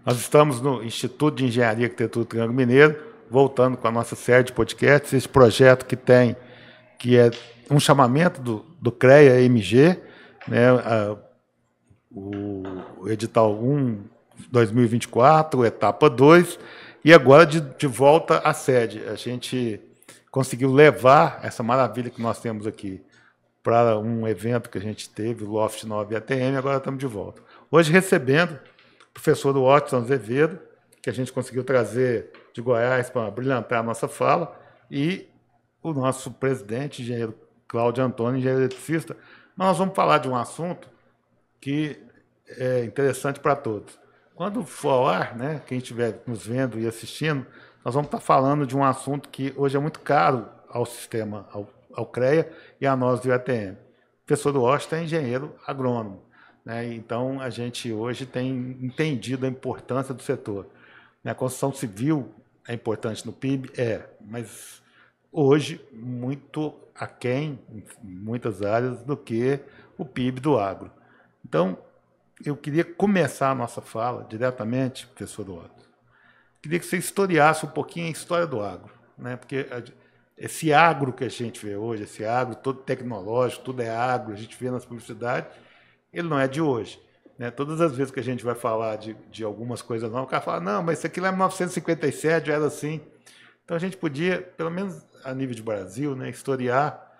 Nós estamos no Instituto de Engenharia e Arquitetura do Triângulo Mineiro, voltando com a nossa série de podcasts, esse projeto que é um chamamento do CREA-MG, né, o edital 1 2024, etapa 2, e agora de volta à sede. A gente conseguiu levar essa maravilha que nós temos aqui para um evento que a gente teve, o Loft 9 ATM, agora estamos de volta. Hoje recebendo o professor Watson Azevedo, que a gente conseguiu trazer de Goiás para brilhantar a nossa fala, e o nosso presidente, engenheiro Cláudio Antônio, engenheiro eletricista. Mas nós vamos falar de um assunto que é interessante para todos. Quando for ao ar, né, quem estiver nos vendo e assistindo, nós vamos estar falando de um assunto que hoje é muito caro ao sistema, ao CREA e a nós do IATM. O professor Washington é engenheiro agrônomo, né? Então, a gente hoje tem entendido a importância do setor. A construção civil é importante no PIB? Mas hoje muito aquém, em muitas áreas, do que o PIB do agro. Então, eu queria começar a nossa fala diretamente, professor Otto. Queria que você historiasse um pouquinho a história do agro, né? Porque esse agro que a gente vê hoje, esse agro todo tecnológico, tudo é agro, a gente vê nas publicidades, ele não é de hoje, né? Todas as vezes que a gente vai falar de algumas coisas novas, o cara fala, não, mas isso aqui lá em 1957 já era assim. Então a gente podia, pelo menos a nível de Brasil, né, historiar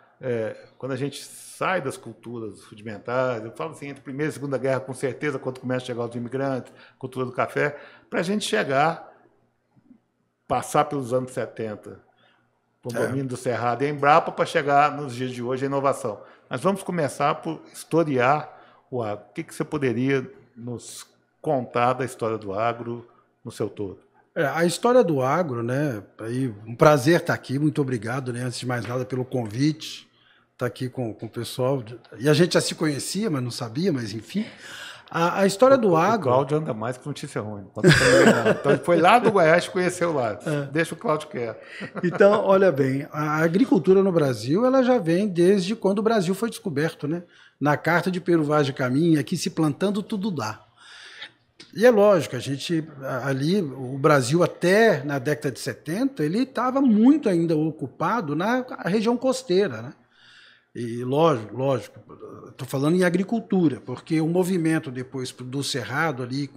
quando a gente sai das culturas rudimentares, eu falo assim, entre a Primeira e a Segunda Guerra, com certeza, quando começa a chegar os imigrantes, cultura do café, para a gente chegar, passar pelos anos 70, com o domínio do Cerrado e a Embrapa, para chegar nos dias de hoje a inovação. Mas vamos começar por historiar o agro. O que você poderia nos contar da história do agro no seu todo? A história do agro, né? Aí, um prazer estar aqui, muito obrigado, né? Antes de mais nada, pelo convite, estar aqui com o pessoal. E a gente já se conhecia, mas não sabia, mas enfim. A história do agro. O Cláudio anda mais que notícia ruim. Então ele foi lá do Goiás e conheceu lá. Deixa o Cláudio quieto. Então, olha bem, a agricultura no Brasil ela já vem desde quando o Brasil foi descoberto, né? Na Carta de Peru Vaz de Caminha, aqui se plantando tudo dá. E é lógico, a gente ali, o Brasil até na década de 70, ele estava muito ainda ocupado na região costeira, né? E lógico, estou falando em agricultura, porque o movimento depois do Cerrado ali,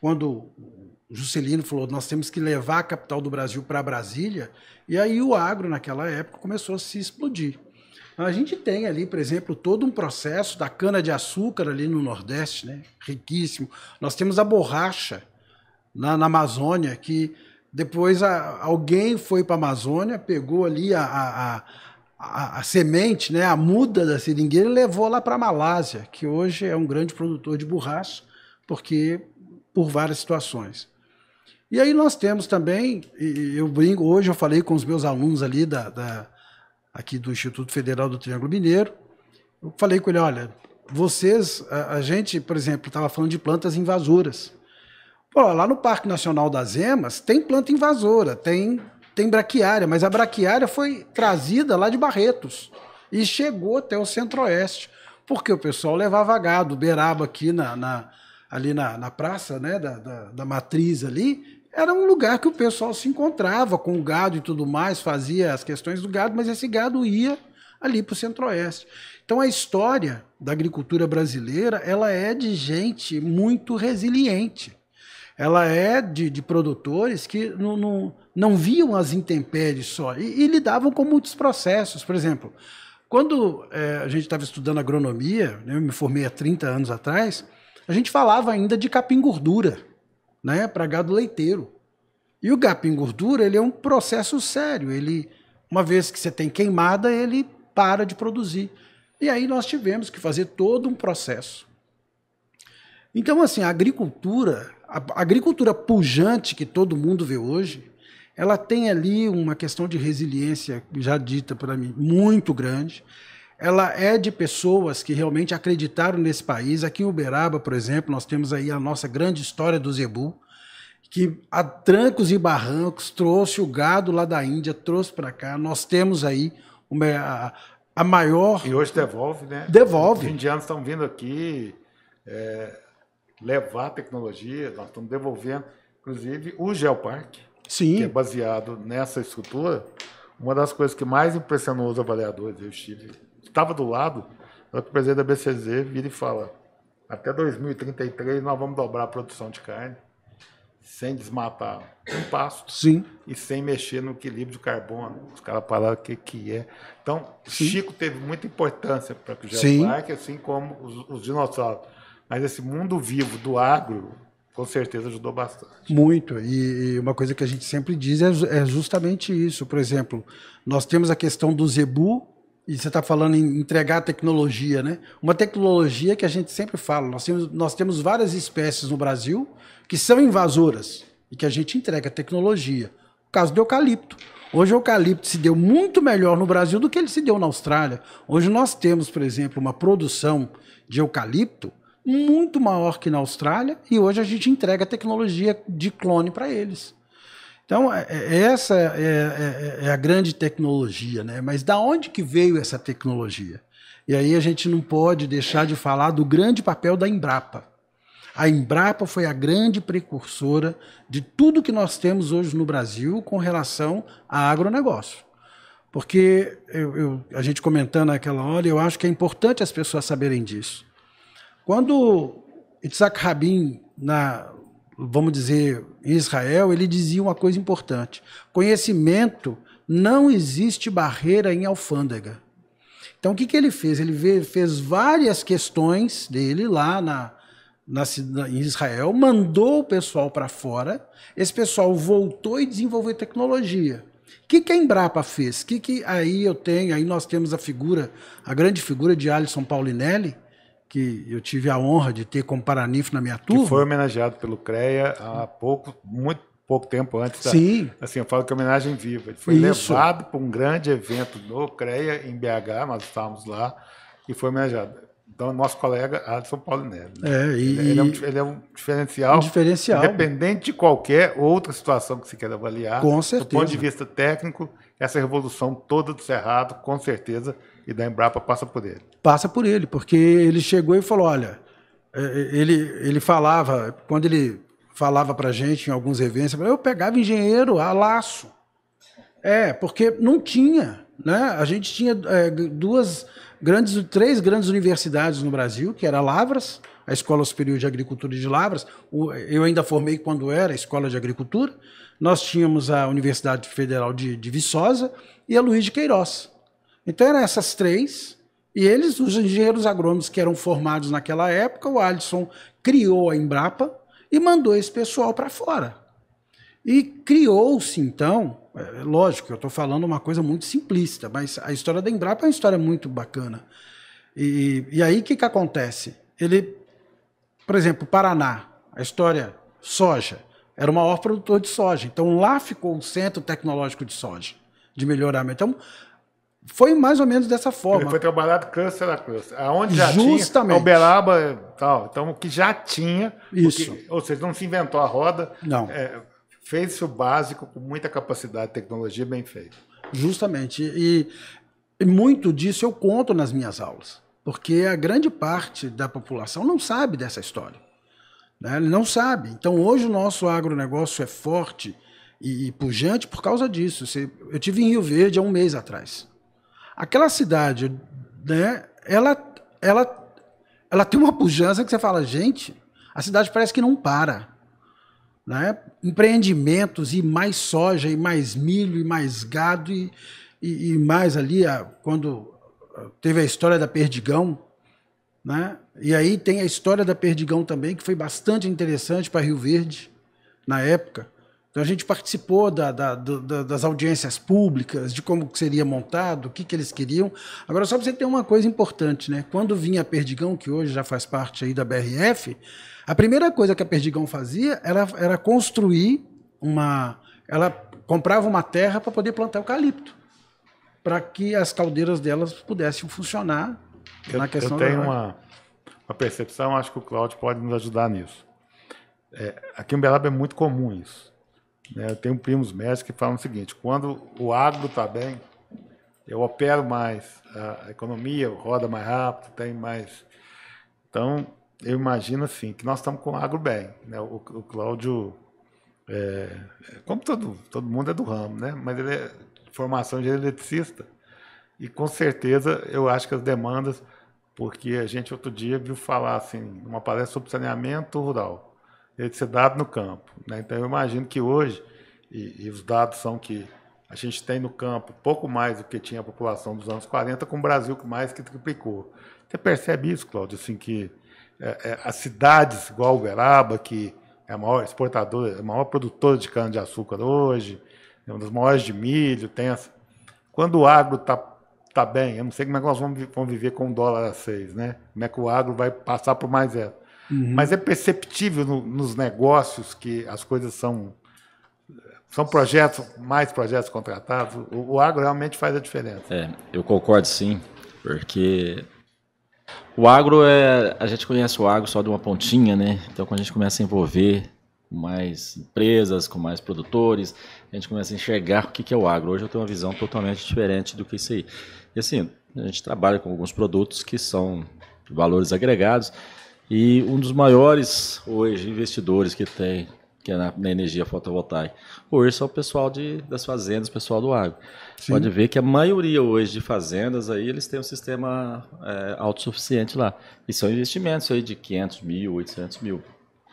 quando o Juscelino falou, nós temos que levar a capital do Brasil para Brasília, e aí o agro naquela época começou a se explodir. A gente tem ali, por exemplo, todo um processo da cana-de-açúcar ali no Nordeste, né? Riquíssimo. Nós temos a borracha na Amazônia, que depois alguém foi para a Amazônia, pegou ali a semente, né? A muda da seringueira e levou lá para a Malásia, que hoje é um grande produtor de borracha, por várias situações. E aí nós temos também, eu brinco, hoje eu falei com os meus alunos ali aqui do Instituto Federal do Triângulo Mineiro, eu falei com ele, olha, a gente, por exemplo, estava falando de plantas invasoras. Pô, lá no Parque Nacional das Emas tem planta invasora, tem braquiária, mas a braquiária foi trazida lá de Barretos e chegou até o Centro-Oeste, porque o pessoal levava gado, Uberaba aqui ali na praça, né, da matriz ali, era um lugar que o pessoal se encontrava com o gado e tudo mais, fazia as questões do gado, mas esse gado ia ali para o Centro-Oeste. Então a história da agricultura brasileira, ela é de gente muito resiliente. Ela é de produtores que não viam as intempéries só e lidavam com muitos processos. Por exemplo, quando a gente estava estudando agronomia, né, eu me formei há 30 anos atrás, a gente falava ainda de capim-gordura, né, para gado leiteiro. E o capim-gordura, ele é um processo sério. Ele, uma vez que você tem queimada, ele para de produzir. E aí nós tivemos que fazer todo um processo. Então, assim, a agricultura pujante que todo mundo vê hoje, ela tem ali uma questão de resiliência, já dita para mim, muito grande. Ela é de pessoas que realmente acreditaram nesse país. Aqui em Uberaba, por exemplo, nós temos aí a nossa grande história do zebu, que a trancos e barrancos trouxe o gado lá da Índia, trouxe para cá. Nós temos aí a maior... E hoje devolve, né? Devolve. Os indianos estão vindo aqui... levar a tecnologia, nós estamos devolvendo, inclusive, o Geoparque, Sim. que é baseado nessa estrutura. Uma das coisas que mais impressionou os avaliadores, eu estava do lado, o presidente da BCZ vira e fala, até 2033 nós vamos dobrar a produção de carne, sem desmatar um pasto. Sim. E sem mexer no equilíbrio de carbono. Os caras falaram o que é. Então, Sim. Chico teve muita importância para o Geoparque, assim como os dinossauros. Mas esse mundo vivo do agro, com certeza, ajudou bastante. Muito. E uma coisa que a gente sempre diz é justamente isso. Por exemplo, nós temos a questão do zebu, e você está falando em entregar tecnologia, né? Uma tecnologia que a gente sempre fala. Nós temos várias espécies no Brasil que são invasoras e que a gente entrega tecnologia. O caso do eucalipto. Hoje o eucalipto se deu muito melhor no Brasil do que ele se deu na Austrália. Hoje nós temos, por exemplo, uma produção de eucalipto muito maior que na Austrália e hoje a gente entrega tecnologia de clone para eles. Então, essa é a grande tecnologia, né? Mas da onde que veio essa tecnologia? E aí a gente não pode deixar de falar do grande papel da Embrapa. A Embrapa foi a grande precursora de tudo que nós temos hoje no Brasil com relação a agronegócio. Porque, a gente comentando naquela hora, eu acho que é importante as pessoas saberem disso. Quando Yitzhak Rabin, vamos dizer, em Israel, ele dizia uma coisa importante. Conhecimento, não existe barreira em alfândega. Então, o que ele fez? Ele fez várias questões dele lá em Israel, mandou o pessoal para fora, esse pessoal voltou e desenvolveu tecnologia. O que a Embrapa fez? Aí nós temos a grande figura de Alisson Paulinelli, que eu tive a honra de ter como paranif na minha turma. Que foi homenageado pelo CREA há muito pouco tempo antes. Sim. Assim, eu falo que é homenagem viva. Ele foi levado para um grande evento no CREA, em BH, nós estávamos lá, e foi homenageado. Então, nosso colega Alisson Paulinelli. Né? Ele é um diferencial. Independente de qualquer outra situação que se queira avaliar. Com certeza. Do ponto de vista técnico, essa revolução toda do Cerrado, com certeza, e da Embrapa passa por ele. Passa por ele, porque ele chegou e falou, olha, ele falava, quando ele falava para a gente em alguns eventos, eu pegava engenheiro a laço. Porque não tinha, né? A gente tinha três grandes universidades no Brasil, que era Lavras, a Escola Superior de Agricultura de Lavras, eu ainda formei quando era a Escola de Agricultura, nós tínhamos a Universidade Federal de Viçosa e a Luiz de Queiroz. Então eram essas três, e eles, os engenheiros agrônomos que eram formados naquela época, o Alisson criou a Embrapa e mandou esse pessoal para fora. E criou-se, então, lógico, eu estou falando uma coisa muito simplista, mas a história da Embrapa é uma história muito bacana. E aí o que acontece? Por exemplo, Paraná, a história soja, era o maior produtor de soja. Então lá ficou o centro tecnológico de soja, de melhoramento. Então, foi mais ou menos dessa forma. Ele foi trabalhado cluster a cluster. Aonde já Justamente. tinha, Uberaba e tal. Então, o que já tinha, isso. Ou seja, não se inventou a roda, não. Fez-se o básico com muita capacidade de tecnologia bem feita. Justamente. E muito disso eu conto nas minhas aulas, porque a grande parte da população não sabe dessa história. Né? Ele não sabe. Então, hoje o nosso agronegócio é forte e pujante por causa disso. Eu estive em Rio Verde há um mês atrás. Aquela cidade, né, ela tem uma pujança que você fala, gente, a cidade parece que não para. Né? Empreendimentos e mais soja, e mais milho, e mais gado, e mais ali, quando teve a história da Perdigão, né? E aí tem a história da Perdigão também, que foi bastante interessante para Rio Verde, na época. Então a gente participou das audiências públicas, de como seria montado, o que eles queriam. Agora, só para você ter uma coisa importante, né? Quando vinha a Perdigão, que hoje já faz parte aí da BRF, a primeira coisa que a Perdigão fazia era construir ela comprava uma terra para poder plantar eucalipto, para que as caldeiras delas pudessem funcionar na questão Eu tenho uma percepção, acho que o Cláudio pode nos ajudar nisso. Aqui em Uberaba é muito comum isso. Eu tenho primos médicos que falam o seguinte: quando o agro está bem, eu opero mais, a economia roda mais rápido, tem mais. Então, eu imagino assim, que nós estamos com o agro bem, né? O Cláudio, como todo mundo é do ramo, né? Mas ele é de formação de eletricista e com certeza eu acho que as demandas, porque a gente outro dia viu falar assim, numa palestra sobre saneamento rural, eletricidade no campo, né? Então eu imagino que hoje, e os dados são que a gente tem no campo pouco mais do que tinha a população dos anos 40, com o Brasil mais que triplicou. Você percebe isso, Cláudio, assim, que as cidades, igual Uberaba, que é a maior exportadora, a maior produtora de cana-de-açúcar hoje, é uma das maiores de milho, quando o agro está bem, eu não sei como é que nós vamos viver com $1,06, né? Como é que o agro vai passar por mais zero. Mas é perceptível nos negócios que as coisas são mais projetos contratados. O agro realmente faz a diferença. Eu concordo sim, porque o agro a gente conhece o agro só de uma pontinha, né? Então quando a gente começa a envolver mais empresas, com mais produtores, a gente começa a enxergar o que é o agro. Hoje eu tenho uma visão totalmente diferente do que isso aí. E assim, a gente trabalha com alguns produtos que são de valores agregados e um dos maiores hoje investidores que tem, que é na energia fotovoltaica, hoje são o pessoal das fazendas, o pessoal do agro. Sim. Pode ver que a maioria hoje de fazendas, aí, eles têm um sistema autossuficiente lá. E são investimentos aí de 500 mil, 800 mil.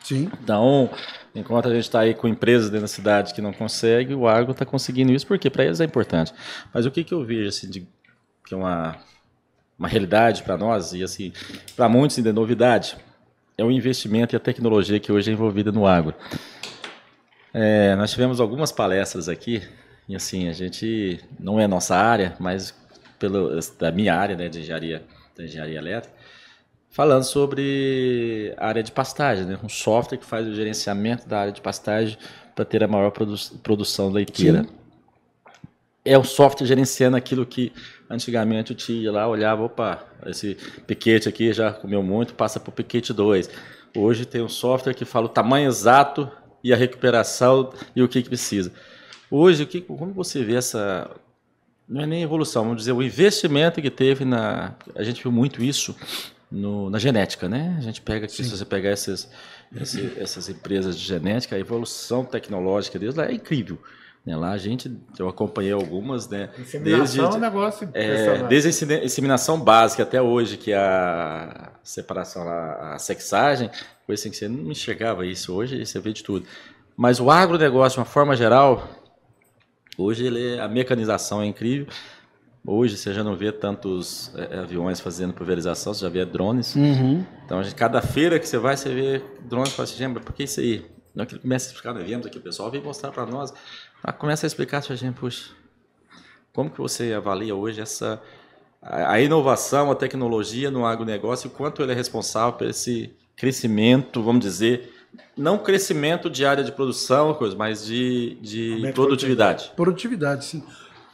Sim. Então, enquanto a gente está aí com empresas dentro da cidade que não conseguem, o agro está conseguindo isso, porque para eles é importante. Mas o que eu vejo assim, que é uma realidade para nós, e assim, para muitos ainda é novidade, é o investimento e a tecnologia que hoje é envolvida no agro. Nós tivemos algumas palestras aqui, e assim, a gente não é nossa área, mas da minha área, né, da engenharia elétrica, falando sobre a área de pastagem, né, um software que faz o gerenciamento da área de pastagem para ter a maior produção leiteira. Sim. É o software gerenciando aquilo que antigamente o tio ia lá, olhava, opa, esse piquete aqui já comeu muito, passa para o piquete 2. Hoje tem um software que fala o tamanho exato e a recuperação e o que precisa. Hoje, como você vê essa... Não é nem evolução, vamos dizer, o investimento que teve a gente viu muito isso na genética, né? A gente pega aqui, Sim. Se você pegar essas empresas de genética, a evolução tecnológica deles lá é incrível. Lá eu acompanhei algumas, né? Inseminação é um negócio impressionante. Desde a inseminação básica até hoje, que é a separação, a sexagem, coisa assim que você não enxergava isso. Hoje você vê de tudo. Mas o agronegócio, de uma forma geral, hoje a mecanização é incrível. Hoje você já não vê tantos aviões fazendo pulverização, você já vê drones. Uhum. Então, cada feira que você vai, você vê drones e fala assim, gente, por que isso aí? Não, que ele começa a explicar no evento aqui, o pessoal vem mostrar para nós. Começa a explicar para a gente, puxa, como que você avalia hoje a inovação, a tecnologia no agronegócio, o quanto ele é responsável por esse crescimento, vamos dizer, não crescimento de área de produção, mas de produtividade. Produtividade, sim.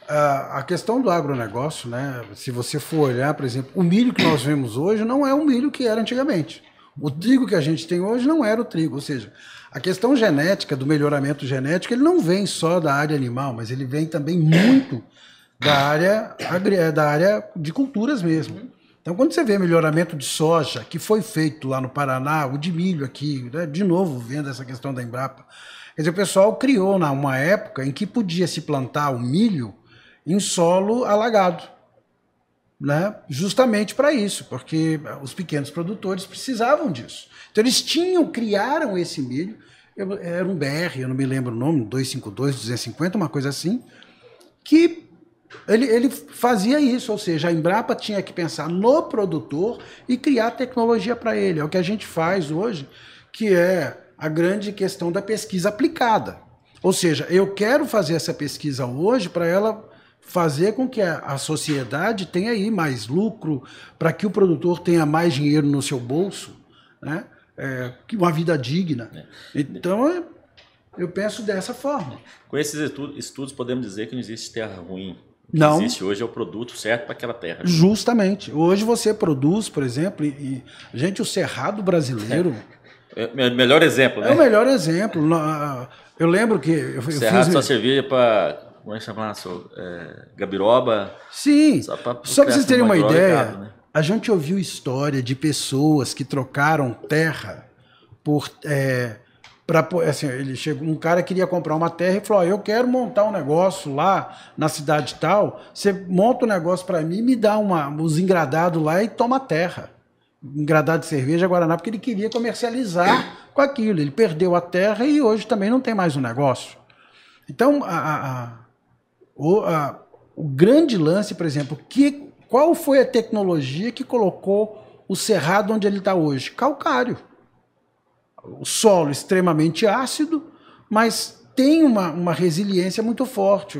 A questão do agronegócio, né, se você for olhar, por exemplo, o milho que nós vemos hoje não é o milho que era antigamente. O trigo que a gente tem hoje não era o trigo, ou seja, a questão genética, do melhoramento genético, ele não vem só da área animal, mas ele vem também muito da área de culturas mesmo. Então, quando você vê melhoramento de soja, que foi feito lá no Paraná, o de milho aqui, né, de novo, vendo essa questão da Embrapa, quer dizer, o pessoal criou uma época em que podia se plantar o milho em solo alagado, né? Justamente para isso, porque os pequenos produtores precisavam disso. Então eles criaram esse milho, era um BR, eu não me lembro o nome, 252, 250, uma coisa assim, que ele fazia isso, ou seja, a Embrapa tinha que pensar no produtor e criar tecnologia para ele. É o que a gente faz hoje, que é a grande questão da pesquisa aplicada. Ou seja, eu quero fazer essa pesquisa hoje para ela fazer com que a sociedade tenha aí mais lucro, para que o produtor tenha mais dinheiro no seu bolso, né? Uma vida digna. Então, eu penso dessa forma. Com esses estudos, podemos dizer que não existe terra ruim. O que não existe hoje é o produto certo para aquela terra. Justamente. Hoje você produz, por exemplo, o cerrado brasileiro... É o melhor exemplo, né? É o melhor exemplo. Eu lembro que... eu cerrado só servia para... Como é que chama? Gabiroba. Sim. Só para vocês terem uma ideia, A gente ouviu história de pessoas que trocaram terra por... assim, ele chegou, um cara queria comprar uma terra e falou, eu quero montar um negócio lá na cidade tal, você monta um negócio para mim, me dá os engradados lá e toma a terra. Engradado de cerveja, Guaraná, porque ele queria comercializar com aquilo. Ele perdeu a terra e hoje também não tem mais um negócio. Então, o grande lance, por exemplo, qual foi a tecnologia que colocou o cerrado onde ele está hoje? Calcário. O solo extremamente ácido, mas tem uma resiliência muito forte.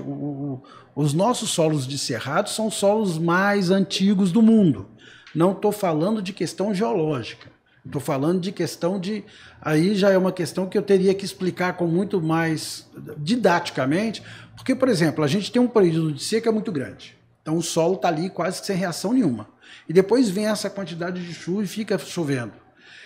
Os nossos solos de cerrado são os solos mais antigos do mundo. Não estou falando de questão geológica. Estou falando de questão de... Aí já é uma questão que eu teria que explicar com muito mais didaticamente, porque, por exemplo, a gente tem um período de seca muito grande. Então o solo está ali quase que sem reação nenhuma. E depois vem essa quantidade de chuva e fica chovendo.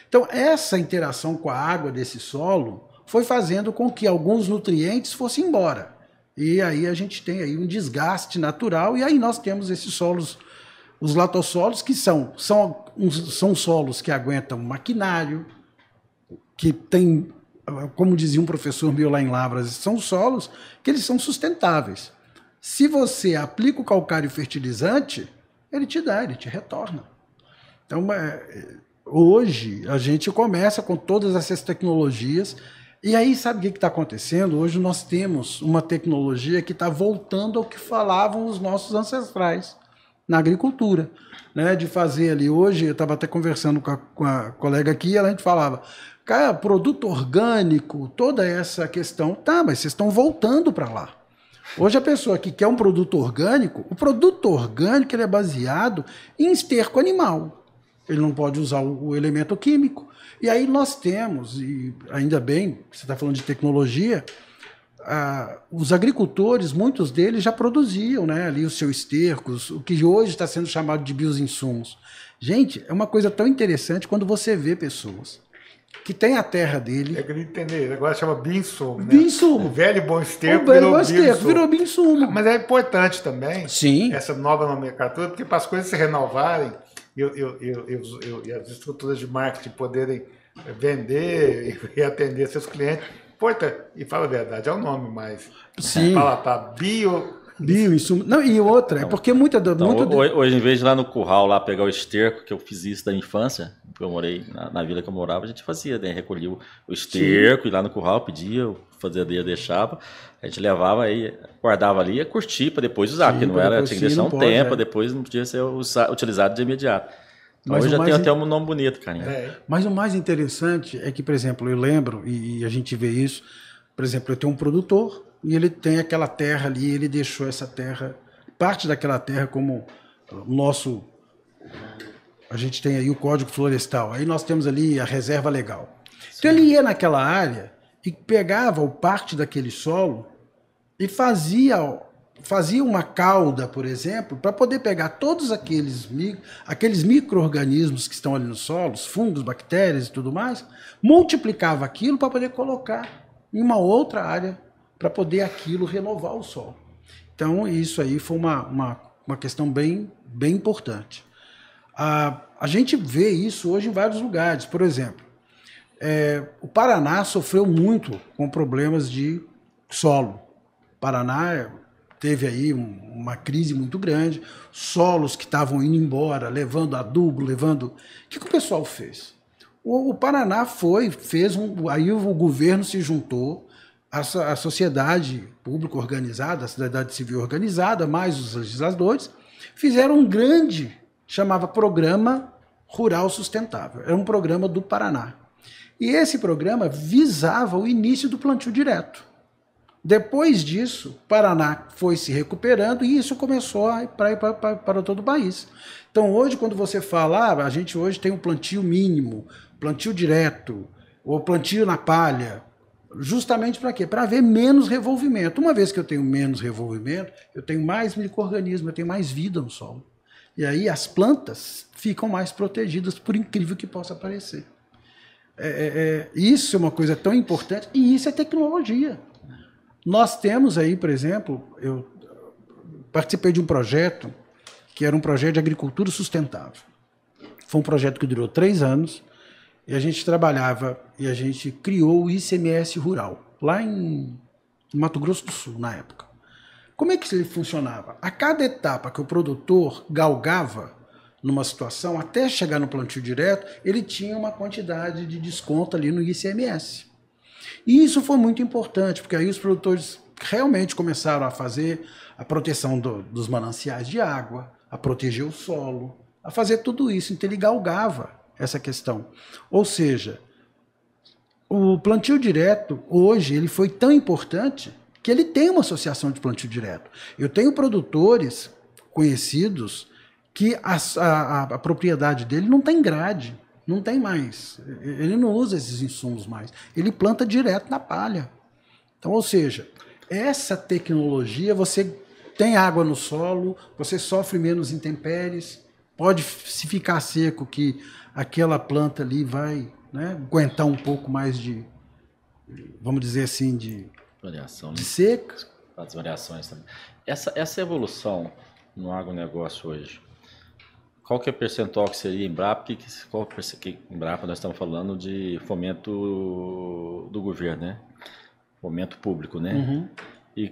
Então essa interação com a água desse solo foi fazendo com que alguns nutrientes fossem embora. E aí a gente tem aí um desgaste natural e aí nós temos esses solos, os latossolos, que são solos que aguentam maquinário, que tem, como dizia um professor meu lá em Lavras, são solos que eles são sustentáveis. Se você aplica o calcário fertilizante, ele te retorna. Então, hoje, a gente começa com todas essas tecnologias, e aí sabe o que está acontecendo? Hoje nós temos uma tecnologia que está voltando ao que falavam os nossos ancestrais na agricultura, né? De fazer ali, hoje, eu estava até conversando com a colega aqui, a gente falava, cara, produto orgânico, toda essa questão, tá, mas vocês estão voltando para lá. Hoje a pessoa que quer um produto orgânico, o produto orgânico ele é baseado em esterco animal. Ele não pode usar o elemento químico. E aí nós temos, e ainda bem, você está falando de tecnologia, os agricultores, muitos deles já produziam, né, ali os seus estercos, o que hoje está sendo chamado de bioinsumos. Gente, é uma coisa tão interessante quando você vê pessoas que têm a terra dele. É que eu entendi, agora chama bioinsumo, né? Bioinsumo. O velho bom esterco virou bioinsumo. Mas é importante também, sim, essa nova nomenclatura, porque para as coisas se renovarem e as estruturas de marketing poderem vender e atender seus clientes, e fala a verdade, é o nome mais palatável, bioinsumo. Não, e outra, é porque hoje, em vez de ir lá no curral, lá pegar o esterco, que eu fiz isso da infância, porque eu morei na vila que eu morava, a gente fazia, né? Recolhia o esterco, ia lá no curral, pedia, fazia, deixava, a gente levava aí, guardava ali e ia curtir para depois usar, porque não era, tinha que deixar um tempo, depois não podia ser utilizado de imediato. Então, hoje já tem até um nome bonito, carinha. Mas o mais interessante é que, por exemplo, eu lembro, e a gente vê isso, por exemplo, eu tenho um produtor, e ele tem aquela terra ali, ele deixou essa terra, parte daquela terra como nosso... A gente tem aí o Código Florestal, aí nós temos ali a reserva legal. Sim. Então ele ia naquela área e pegava parte daquele solo e fazia uma cauda, por exemplo, para poder pegar todos aqueles micro-organismos que estão ali no solo, os fungos, bactérias e tudo mais, multiplicava aquilo para poder colocar em uma outra área, para poder aquilo renovar o solo. Então, isso aí foi uma questão bem importante. A gente vê isso hoje em vários lugares. Por exemplo, o Paraná sofreu muito com problemas de solo. O Paraná teve aí uma crise muito grande, solos que estavam indo embora, levando adubo, O que o pessoal fez? O Paraná aí o governo se juntou, a sociedade pública organizada, a sociedade civil organizada, mais os legisladores, fizeram um grande, chamava Programa Rural Sustentável. Era um programa do Paraná. E esse programa visava o início do plantio direto. Depois disso, o Paraná foi se recuperando e isso começou a ir para todo o país. Então hoje, quando você fala, a gente hoje tem um plantio mínimo, plantio direto, ou plantio na palha, justamente para quê? Para haver menos revolvimento. Uma vez que eu tenho menos revolvimento, eu tenho mais micro-organismo, eu tenho mais vida no solo. E aí as plantas ficam mais protegidas, por incrível que possa parecer. Isso é uma coisa tão importante, e isso é tecnologia. Nós temos aí, por exemplo, eu participei de um projeto que era um projeto de agricultura sustentável. Foi um projeto que durou 3 anos, e a gente trabalhava, e a gente criou o ICMS Rural, lá em Mato Grosso do Sul, na época. Como é que ele funcionava? A cada etapa que o produtor galgava numa situação, até chegar no plantio direto, ele tinha uma quantidade de desconto ali no ICMS. E isso foi muito importante, porque aí os produtores realmente começaram a fazer a proteção dos mananciais de água, a proteger o solo, a fazer tudo isso. Então ele galgava essa questão. Ou seja, o plantio direto, hoje, ele foi tão importante que ele tem uma associação de plantio direto. Eu tenho produtores conhecidos que a propriedade dele não tem grade, não tem mais. Ele não usa esses insumos mais. Ele planta direto na palha. Então, ou seja, essa tecnologia, você tem água no solo, você sofre menos intempéries, pode se ficar seco que aquela planta ali vai, né, aguentar um pouco mais de, vamos dizer assim, de variação, de seca. As variações também. Essa evolução no agronegócio hoje, qual que é o percentual que seria Embrapa? Qual que Embrapa nós estamos falando de fomento do governo, né? Fomento público, né? Uhum. E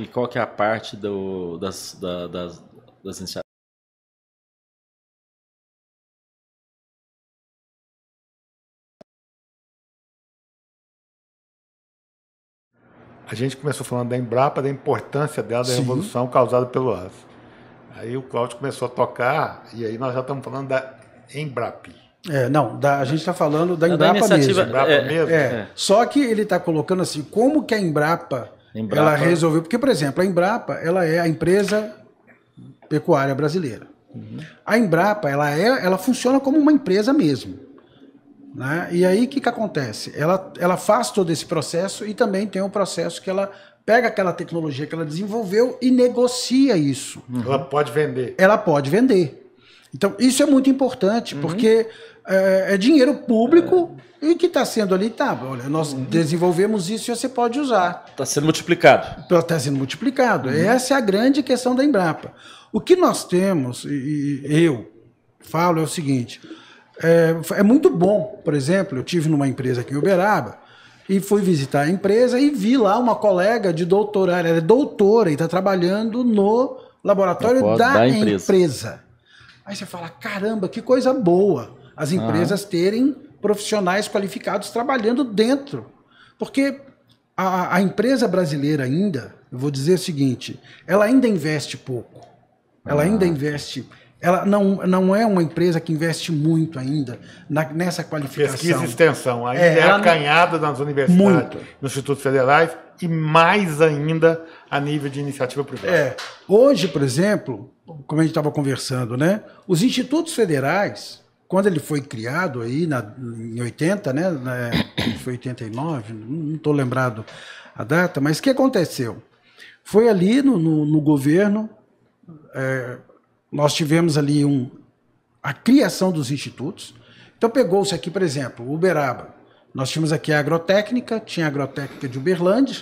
qual que é a parte das iniciativas? A gente começou falando da Embrapa, da importância dela, da Sim. revolução causada pelo aço. Aí o Cláudio começou a tocar, e aí nós já estamos falando da Embrap. Não, a gente está falando da Embrapa iniciativa- mesmo. Embrapa mesmo? Só que ele está colocando assim, como que a Embrapa, ela resolveu... Porque, por exemplo, a Embrapa, ela é a empresa pecuária brasileira. A Embrapa, ela funciona como uma empresa mesmo. Né? E aí, o que acontece? Ela faz todo esse processo e também tem um processo que ela pega aquela tecnologia que ela desenvolveu e negocia isso. Ela pode vender. Ela pode vender. Então, isso é muito importante, porque é dinheiro público e que está sendo ali, olha, nós desenvolvemos isso e você pode usar. Está sendo multiplicado. Está sendo multiplicado. Essa é a grande questão da Embrapa. O que nós temos, e eu falo, é o seguinte, é muito bom. Por exemplo, eu tive numa empresa aqui em Uberaba e fui visitar a empresa e vi lá uma colega de doutorado, ela é doutora e está trabalhando no laboratório da empresa. Aí você fala, caramba, que coisa boa as empresas terem profissionais qualificados trabalhando dentro. Porque a empresa brasileira ainda, eu vou dizer o seguinte, ela ainda investe pouco. Ela ainda investe... Ela não é uma empresa que investe muito ainda nessa qualificação. Pesquisa e extensão. Ainda é acanhada nas universidades, nos institutos federais e mais ainda a nível de iniciativa privada. Hoje, por exemplo, como a gente estava conversando, né, os institutos federais, quando ele foi criado aí em 80, né, foi 89, não estou lembrado a data, mas o que aconteceu? Foi ali no governo... nós tivemos ali a criação dos institutos. Então pegou-se aqui, por exemplo, Uberaba. Nós tínhamos aqui a agrotécnica, tinha a agrotécnica de Uberlândia,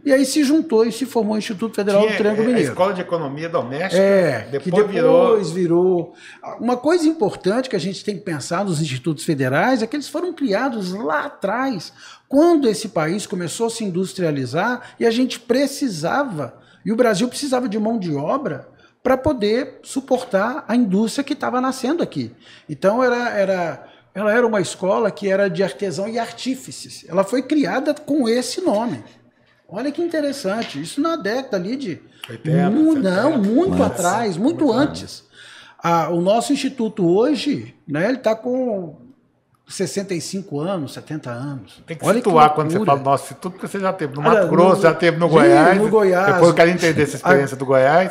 e aí se juntou e se formou o Instituto Federal do Triângulo Mineiro. A Escola de Economia Doméstica, que depois virou... Uma coisa importante que a gente tem que pensar nos institutos federais é que eles foram criados lá atrás, quando esse país começou a se industrializar e a gente precisava, e o Brasil precisava de mão de obra para poder suportar a indústria que estava nascendo aqui. Então, ela era uma escola que era de artesão e artífices. Ela foi criada com esse nome. Olha que interessante. Isso na década ali de... 80, muito atrás, muito antes. O nosso instituto hoje, né, ele está com 65 anos, 70 anos. Tem que situar quando você fala nosso instituto, porque você já teve no Mato Grosso, já teve no Goiás. Depois eu quero entender essa experiência do Goiás.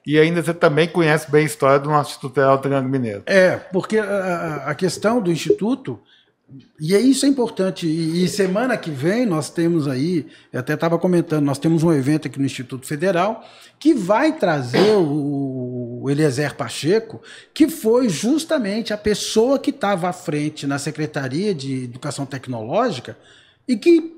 E ainda você também conhece bem a história do nosso Instituto Federal do Triângulo Mineiro. Porque a questão do instituto, e isso é importante, e semana que vem nós temos aí, eu até estava comentando, nós temos um evento aqui no Instituto Federal que vai trazer o Eliezer Pacheco, que foi justamente a pessoa que estava à frente na Secretaria de Educação Tecnológica e que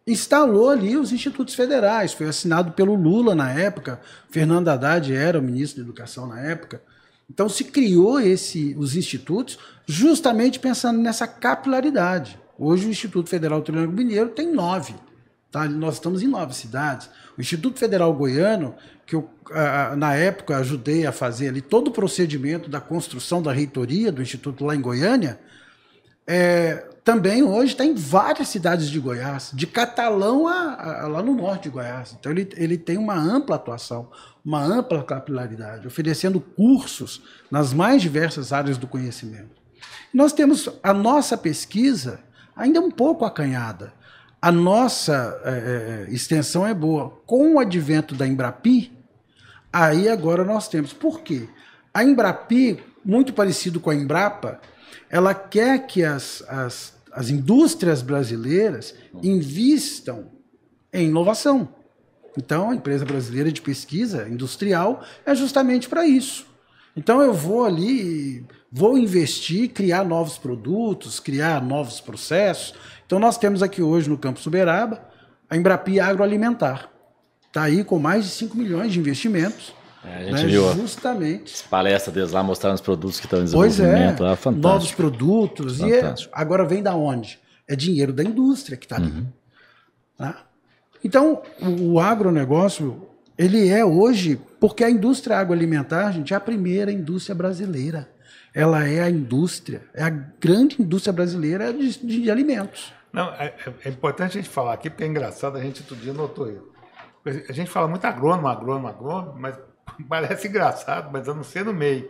instalou ali os institutos federais. Foi assinado pelo Lula na época, Fernando Haddad era o ministro da Educação na época, Então se criou os institutos justamente pensando nessa capilaridade. Hoje o Instituto Federal Triângulo Mineiro tem 9. Tá? Nós estamos em 9 cidades. O Instituto Federal Goiano, que eu, na época, ajudei a fazer ali todo o procedimento da construção da reitoria do Instituto lá em Goiânia, também hoje está em várias cidades de Goiás, de Catalão lá no norte de Goiás. Então ele tem uma ampla atuação, uma ampla capilaridade, oferecendo cursos nas mais diversas áreas do conhecimento. Nós temos a nossa pesquisa ainda um pouco acanhada. A nossa extensão é boa. Com o advento da Embrapi, aí agora nós temos. Por quê? A Embrapi, muito parecido com a Embrapa, ela quer que as indústrias brasileiras invistam em inovação. Então, a empresa brasileira de pesquisa industrial é justamente para isso. Então, eu vou ali, vou investir, criar novos produtos, criar novos processos. Então, nós temos aqui hoje no Campus Uberaba a Embrapi Agroalimentar. Está aí com mais de 5 milhões de investimentos. A gente viu justamente as palestras deles lá mostrando os produtos que estão em desenvolvimento. Lá, fantástico. Novos produtos. Fantástico. E agora vem da onde? É dinheiro da indústria que está ali. Tá? Então, o agronegócio, ele é hoje, porque a indústria agroalimentar, gente, é a primeira indústria brasileira. Ela é a indústria, é a grande indústria brasileira de alimentos. Não, é importante a gente falar aqui, porque é engraçado, a gente outro dia notou isso. A gente fala muito agrônomo, mas parece engraçado, mas eu não sei no meio.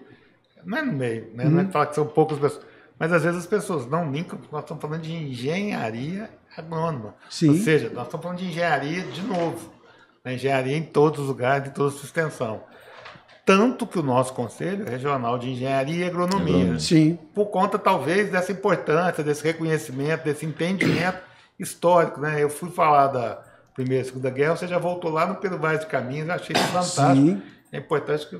Não é no meio, né? Não é falar que são poucas pessoas. Mas às vezes as pessoas não linkam, nós estamos falando de engenharia agrônoma. Sim. Ou seja, nós estamos falando de engenharia de novo. Né? Engenharia em todos os lugares, de toda a sua extensão. Tanto que o nosso Conselho Regional de Engenharia e Agronomia, sim, por conta talvez dessa importância, desse reconhecimento, desse entendimento histórico. Né? Eu fui falar da Primeira e Segunda Guerra, você já voltou lá no Peru Vaz de Caminhos, eu achei fantástico. Sim. É importante que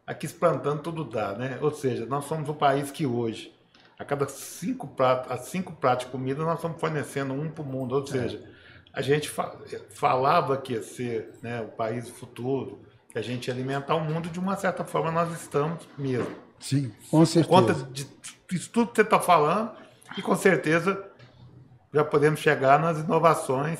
aqui esplantando tudo dá, né? Ou seja, nós somos um país que hoje, a cada 5 pratos de comida, nós estamos fornecendo um para o mundo. Ou seja, a gente falava que ia ser, né, o país do futuro, que a gente ia alimentar o mundo, de uma certa forma nós estamos mesmo. Sim, com certeza. Por conta de tudo que você está falando, e com certeza já podemos chegar nas inovações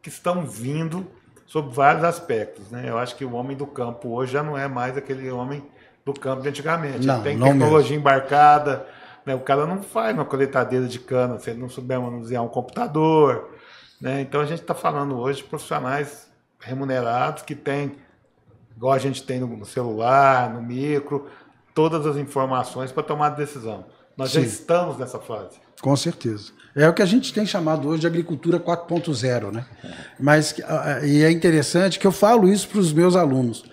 que estão vindo sob vários aspectos, né? Eu acho que o homem do campo hoje já não é mais aquele homem do campo de antigamente. Não, tem não tecnologia mesmo. Embarcada, né? O cara não faz uma colheitadeira de cana se ele não souber manusear um computador, né? Então a gente está falando hoje de profissionais remunerados que têm, igual a gente tem no celular, no micro, todas as informações para tomar decisão. Nós já estamos nessa fase. Com certeza. É o que a gente tem chamado hoje de agricultura 4.0, né? Mas, e é interessante que eu falo isso para os meus alunos.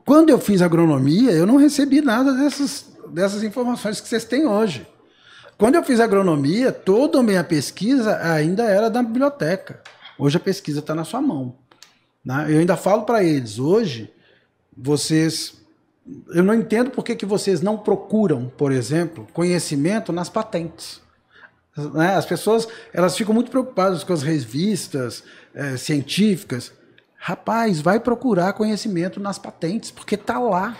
Quando eu fiz agronomia, eu não recebi nada dessas informações que vocês têm hoje. Quando eu fiz agronomia, toda a minha pesquisa ainda era da biblioteca. Hoje a pesquisa está na sua mão. Né? Eu ainda falo para eles, hoje, eu não entendo por que vocês não procuram, por exemplo, conhecimento nas patentes. As pessoas, elas ficam muito preocupadas com as revistas científicas. Rapaz, vai procurar conhecimento nas patentes, porque está lá.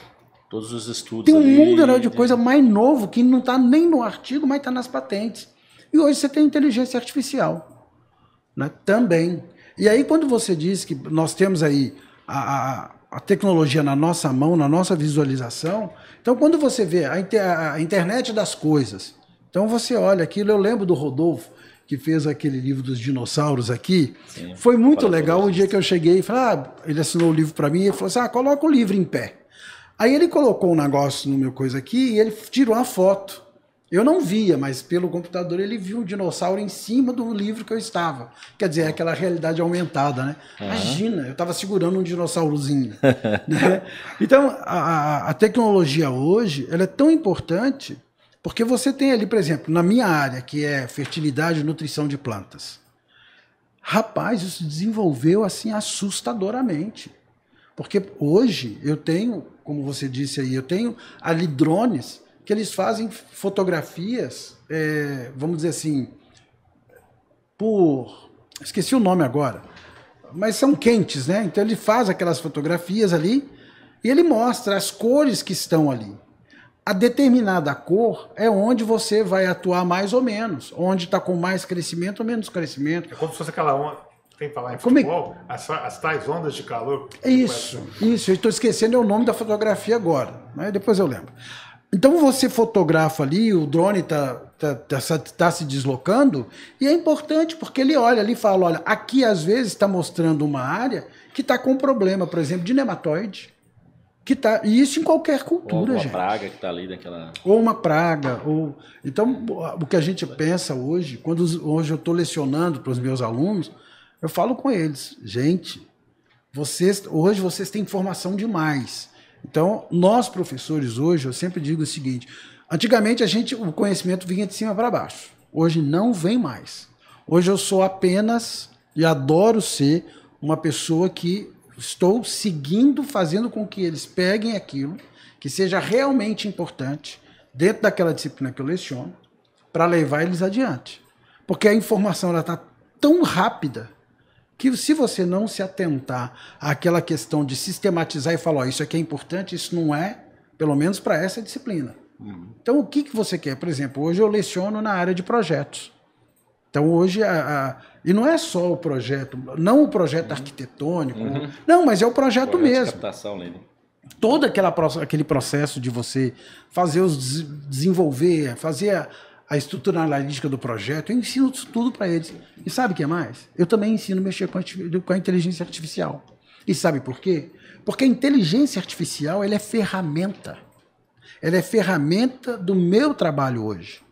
Todos os estudos. Tem um mundo de coisa mais novo que não está nem no artigo, mas está nas patentes. E hoje você tem inteligência artificial, né? Também. E aí, quando você diz que nós temos aí a tecnologia na nossa mão, na nossa visualização, então quando você vê a internet das coisas, então você olha aquilo, eu lembro do Rodolfo, que fez aquele livro dos dinossauros aqui. Sim, foi muito legal o dia que eu cheguei e falei, ele assinou o livro para mim e ele falou assim, coloca o livro em pé. Aí ele colocou um negócio no meu coisa aqui e ele tirou uma foto. Eu não via, mas pelo computador ele viu um dinossauro em cima do livro que eu estava. Quer dizer, é aquela realidade aumentada, né? Uhum. Imagina, eu estava segurando um dinossaurozinho. Né? Então, a tecnologia hoje, ela é tão importante, porque você tem ali, por exemplo, na minha área, que é fertilidade e nutrição de plantas. Rapaz, isso desenvolveu assim assustadoramente. Porque hoje eu tenho, como você disse aí, eu tenho ali drones que eles fazem fotografias, vamos dizer assim, esqueci o nome agora, mas são quentes, né? Então ele faz aquelas fotografias ali e ele mostra as cores que estão ali. A determinada cor é onde você vai atuar mais ou menos, onde está com mais crescimento ou menos crescimento. É como se fosse aquela onda, tem que falar em futebol, as tais ondas de calor. Isso. Eu estou esquecendo o nome da fotografia agora, mas depois eu lembro. Então você fotografa ali, o drone tá se deslocando, e é importante porque ele olha ali e fala, olha, aqui às vezes está mostrando uma área que está com problema, por exemplo, de nematóide. E isso em qualquer cultura, ou uma gente. praga que está ali naquela... Ou uma praga. Então, o que a gente pensa hoje, hoje eu estou lecionando para os meus alunos, eu falo com eles, gente, hoje vocês têm informação demais. Então, nós professores hoje, eu sempre digo o seguinte, antigamente o conhecimento vinha de cima para baixo. Hoje não vem mais. Hoje eu sou apenas, e adoro ser, uma pessoa que estou seguindo, fazendo com que eles peguem aquilo que seja realmente importante dentro daquela disciplina que eu leciono para levar eles adiante. Porque a informação está tão rápida que se você não se atentar àquela questão de sistematizar e falar, isso aqui é importante, isso não é, pelo menos para essa disciplina. Então, o que você quer? Por exemplo, hoje eu leciono na área de projetos. Então, hoje, e não é só o projeto, não o projeto arquitetônico, não, mas é o projeto mesmo. De captação, Lênin. Todo aquele processo de você desenvolver, fazer a estrutura analítica do projeto, eu ensino isso tudo para eles. E sabe o que é mais? Eu também ensino a mexer com a inteligência artificial. E sabe por quê? Porque a inteligência artificial ela é ferramenta. Ela é ferramenta do meu trabalho hoje.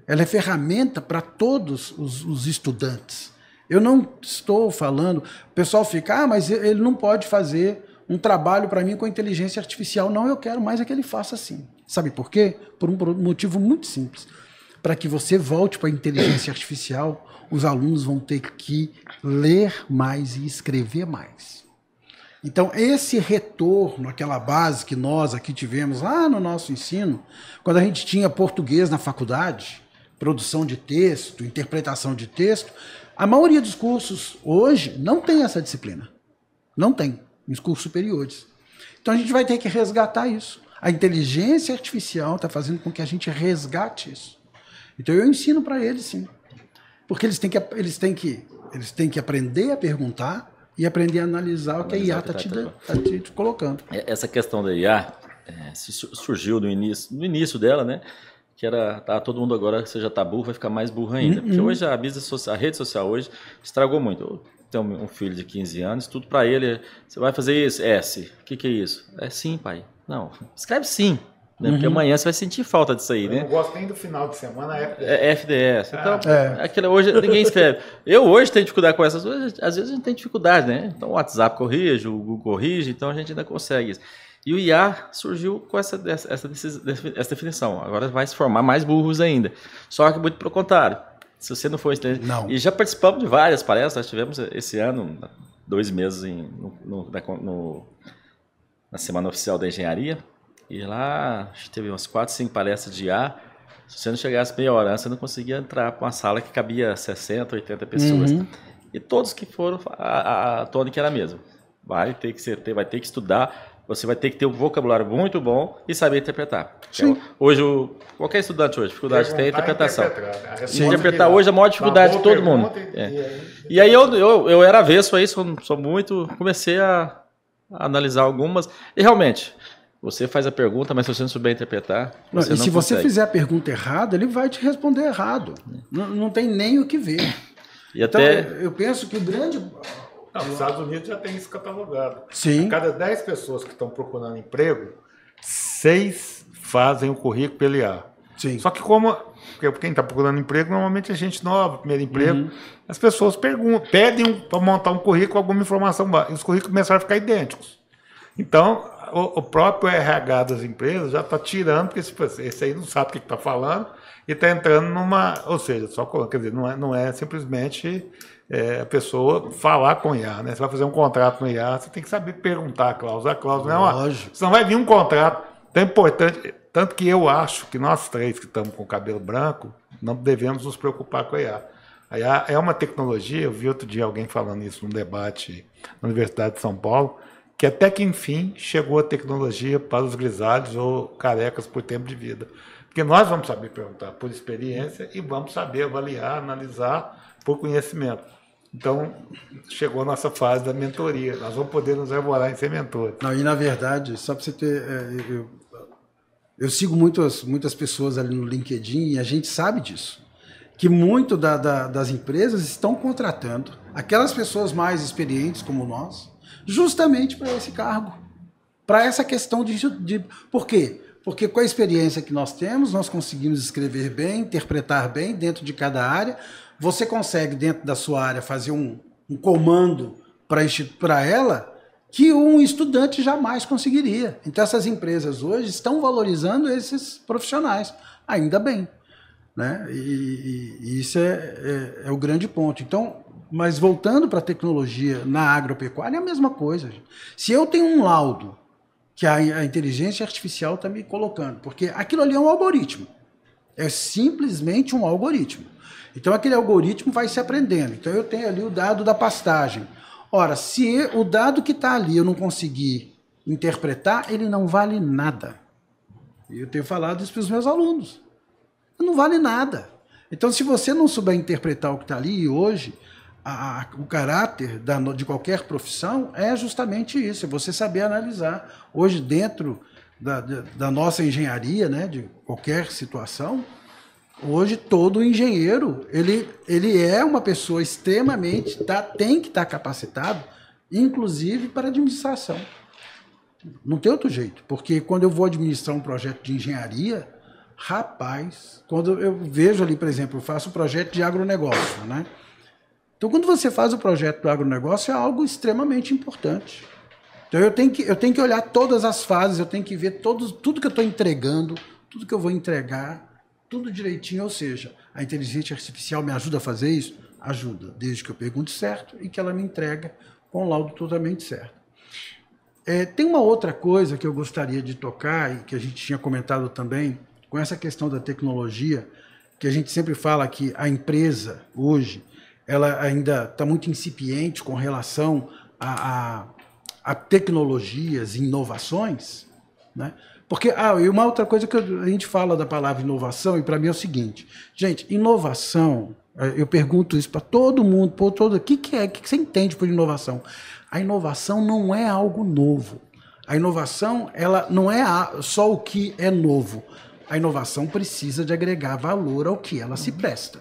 Ela é ferramenta para todos os estudantes. Eu não estou falando... O pessoal fica, mas ele não pode fazer um trabalho para mim com inteligência artificial. Não, eu quero mais é que ele faça assim. Sabe por quê? Por um motivo muito simples. Para que você volte para a inteligência artificial, os alunos vão ter que ler mais e escrever mais. Então, esse retorno, aquela base que nós aqui tivemos lá no nosso ensino, quando a gente tinha português na faculdade, produção de texto, interpretação de texto, a maioria dos cursos hoje não tem essa disciplina. Não tem, nos cursos superiores. Então a gente vai ter que resgatar isso. A inteligência artificial está fazendo com que a gente resgate isso. Então eu ensino para eles, sim. Porque eles têm que aprender a perguntar e aprender a analisar o que a IA está te colocando. Essa questão da IA surgiu no início dela, né? Que tá todo mundo agora, você já está burro, vai ficar mais burro ainda. Porque hoje a rede social hoje estragou muito. Eu tenho um filho de 15 anos, tudo para ele, você vai fazer isso? S. O que é isso? É sim, pai. Não, escreve sim. Né? Porque amanhã você vai sentir falta disso aí, né? Eu não gosto nem do final de semana, é FDS. Então, hoje ninguém escreve. Eu hoje tenho dificuldade com essas coisas, às vezes a gente tem dificuldade, né? Então o WhatsApp corrige, o Google corrige, então a gente ainda consegue isso. E o IA surgiu com essa definição. Agora vai se formar mais burros ainda. Só que muito pelo contrário. Se você não for... Não. E já participamos de várias palestras. Nós tivemos esse ano, 2 meses na Semana Oficial da Engenharia. E lá teve umas 4, 5 palestras de IA. Se você não chegasse meia hora antes, você não conseguia entrar para uma sala que cabia 60, 80 pessoas. E todos que foram, a tônica era a mesma. Vai ter que estudar... Você vai ter que ter um vocabulário muito bom e saber interpretar. Sim. Então, hoje, qualquer estudante hoje, dificuldade tem a interpretação. Interpretar hoje é a maior dificuldade de todo mundo. E aí eu era avesso a isso, comecei a analisar algumas. E realmente, você faz a pergunta, mas se você não souber interpretar, você não consegue. Você fizer a pergunta errada, ele vai te responder errado. Não tem nem o que ver. Então, eu penso que o grande... Não, os Estados Unidos já tem isso catalogado. Sim. A cada 10 pessoas que estão procurando emprego, 6 fazem o currículo pela IA. Sim. Só que porque quem está procurando emprego, normalmente é gente nova, primeiro emprego, as pessoas pedem para montar um currículo com alguma informação básica. E os currículos começaram a ficar idênticos. Então, o próprio RH das empresas já está tirando, porque esse aí não sabe o que está falando, e está entrando numa... Ou seja, quer dizer, não é simplesmente... a pessoa falar com o IA, né? Você vai fazer um contrato com o IA, você tem que saber perguntar a cláusula. A cláusula não é uma... Senão vai vir um contrato tão importante, tanto que eu acho que nós 3 que estamos com o cabelo branco, não devemos nos preocupar com a IA. A IA é uma tecnologia, eu vi outro dia alguém falando isso num debate na Universidade de São Paulo, que até que enfim chegou a tecnologia para os grisalhos ou carecas por tempo de vida. Porque nós vamos saber perguntar por experiência e vamos saber avaliar, analisar por conhecimento. Então, chegou a nossa fase da mentoria. Nós vamos poder nos arvorar em ser mentores. Não, e na verdade, só para você ter... eu sigo muitas pessoas ali no LinkedIn e a gente sabe disso. Que muito das empresas estão contratando aquelas pessoas mais experientes como nós, justamente para esse cargo. Para essa questão de... Por quê? Porque com a experiência que nós temos, nós conseguimos escrever bem, interpretar bem dentro de cada área. Você consegue, dentro da sua área, fazer um comando para ela que um estudante jamais conseguiria. Então, essas empresas hoje estão valorizando esses profissionais. Ainda bem. Né? E isso é o grande ponto. Então, mas voltando para a tecnologia na agropecuária, é a mesma coisa. Gente. Se eu tenho um laudo que a inteligência artificial está me colocando, porque aquilo ali é um algoritmo. É simplesmente um algoritmo. Então, aquele algoritmo vai se aprendendo. Então, eu tenho ali o dado da pastagem. Ora, se o dado que está ali eu não conseguir interpretar, ele não vale nada. E eu tenho falado isso para os meus alunos. Não vale nada. Então, se você não souber interpretar o que está ali, e hoje, o caráter de qualquer profissão é justamente isso, é você saber analisar. Hoje, dentro da nossa engenharia, né, de qualquer situação, hoje todo engenheiro, ele é uma pessoa extremamente, tem que estar capacitado, inclusive para administração. Não tem outro jeito, porque quando eu vou administrar um projeto de engenharia, rapaz, quando eu vejo ali, por exemplo, eu faço um projeto de agronegócio, né? Então, quando você faz o projeto do agronegócio, é algo extremamente importante. Então, eu tenho que olhar todas as fases, eu tenho que ver tudo que eu estou entregando, tudo que eu vou entregar, tudo direitinho. Ou seja, a inteligência artificial me ajuda a fazer isso? Ajuda, desde que eu pergunte certo e que ela me entrega com o laudo totalmente certo. Tem uma outra coisa que eu gostaria de tocar, e que a gente tinha comentado também, com essa questão da tecnologia, que a gente sempre fala que a empresa, hoje, ela ainda está muito incipiente com relação a tecnologias e inovações, né? Porque, e uma outra coisa que a gente fala da palavra inovação, e para mim é o seguinte, gente, inovação, eu pergunto isso para todo mundo, o que você entende por inovação? A inovação não é algo novo. A inovação, ela não é só o que é novo. A inovação precisa de agregar valor ao que ela se presta.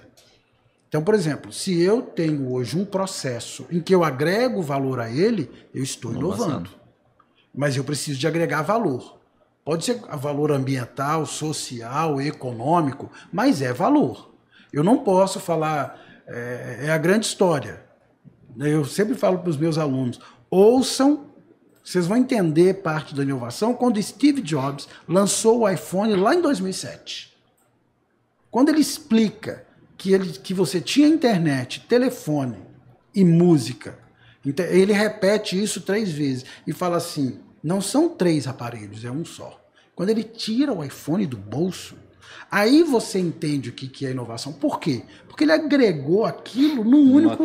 Então, por exemplo, se eu tenho hoje um processo em que eu agrego valor a ele, eu estou inovando. Mas eu preciso de agregar valor. Pode ser valor ambiental, social, econômico, mas é valor. Eu não posso falar, é a grande história. Eu sempre falo para os meus alunos, ouçam, vocês vão entender parte da inovação quando Steve Jobs lançou o iPhone lá em 2007. Quando ele explica que você tinha internet, telefone e música, ele repete isso 3 vezes e fala assim, não são 3 aparelhos, é um só. Quando ele tira o iPhone do bolso, aí você entende o que é inovação. Por quê? Porque ele agregou aquilo num único...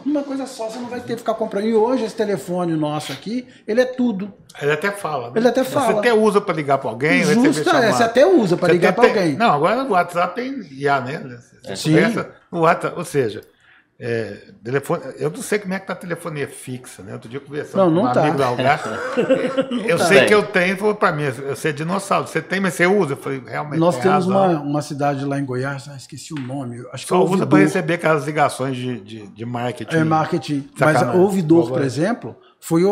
Uma coisa só, você não vai ter que ficar comprando. E hoje esse telefone nosso aqui, ele é tudo. Ele até fala. Né? Ele até fala. Você até usa para ligar para alguém. Justo, você até usa para ligar para alguém. Não, agora o WhatsApp tem IA, né? Você Sim. conversa no WhatsApp, ou seja... telefone, eu não sei como é que tá a telefonia fixa, né? Outro dia eu conversando com um amigo da Algar. Eu sei que eu tenho, falou para mim, eu sei dinossauro. Você tem, mas você usa? Eu falei, realmente. Nós temos uma cidade lá em Goiás, esqueci o nome. Acho que só usa para receber aquelas ligações de marketing. Marketing. Mas o ouvidor, por exemplo,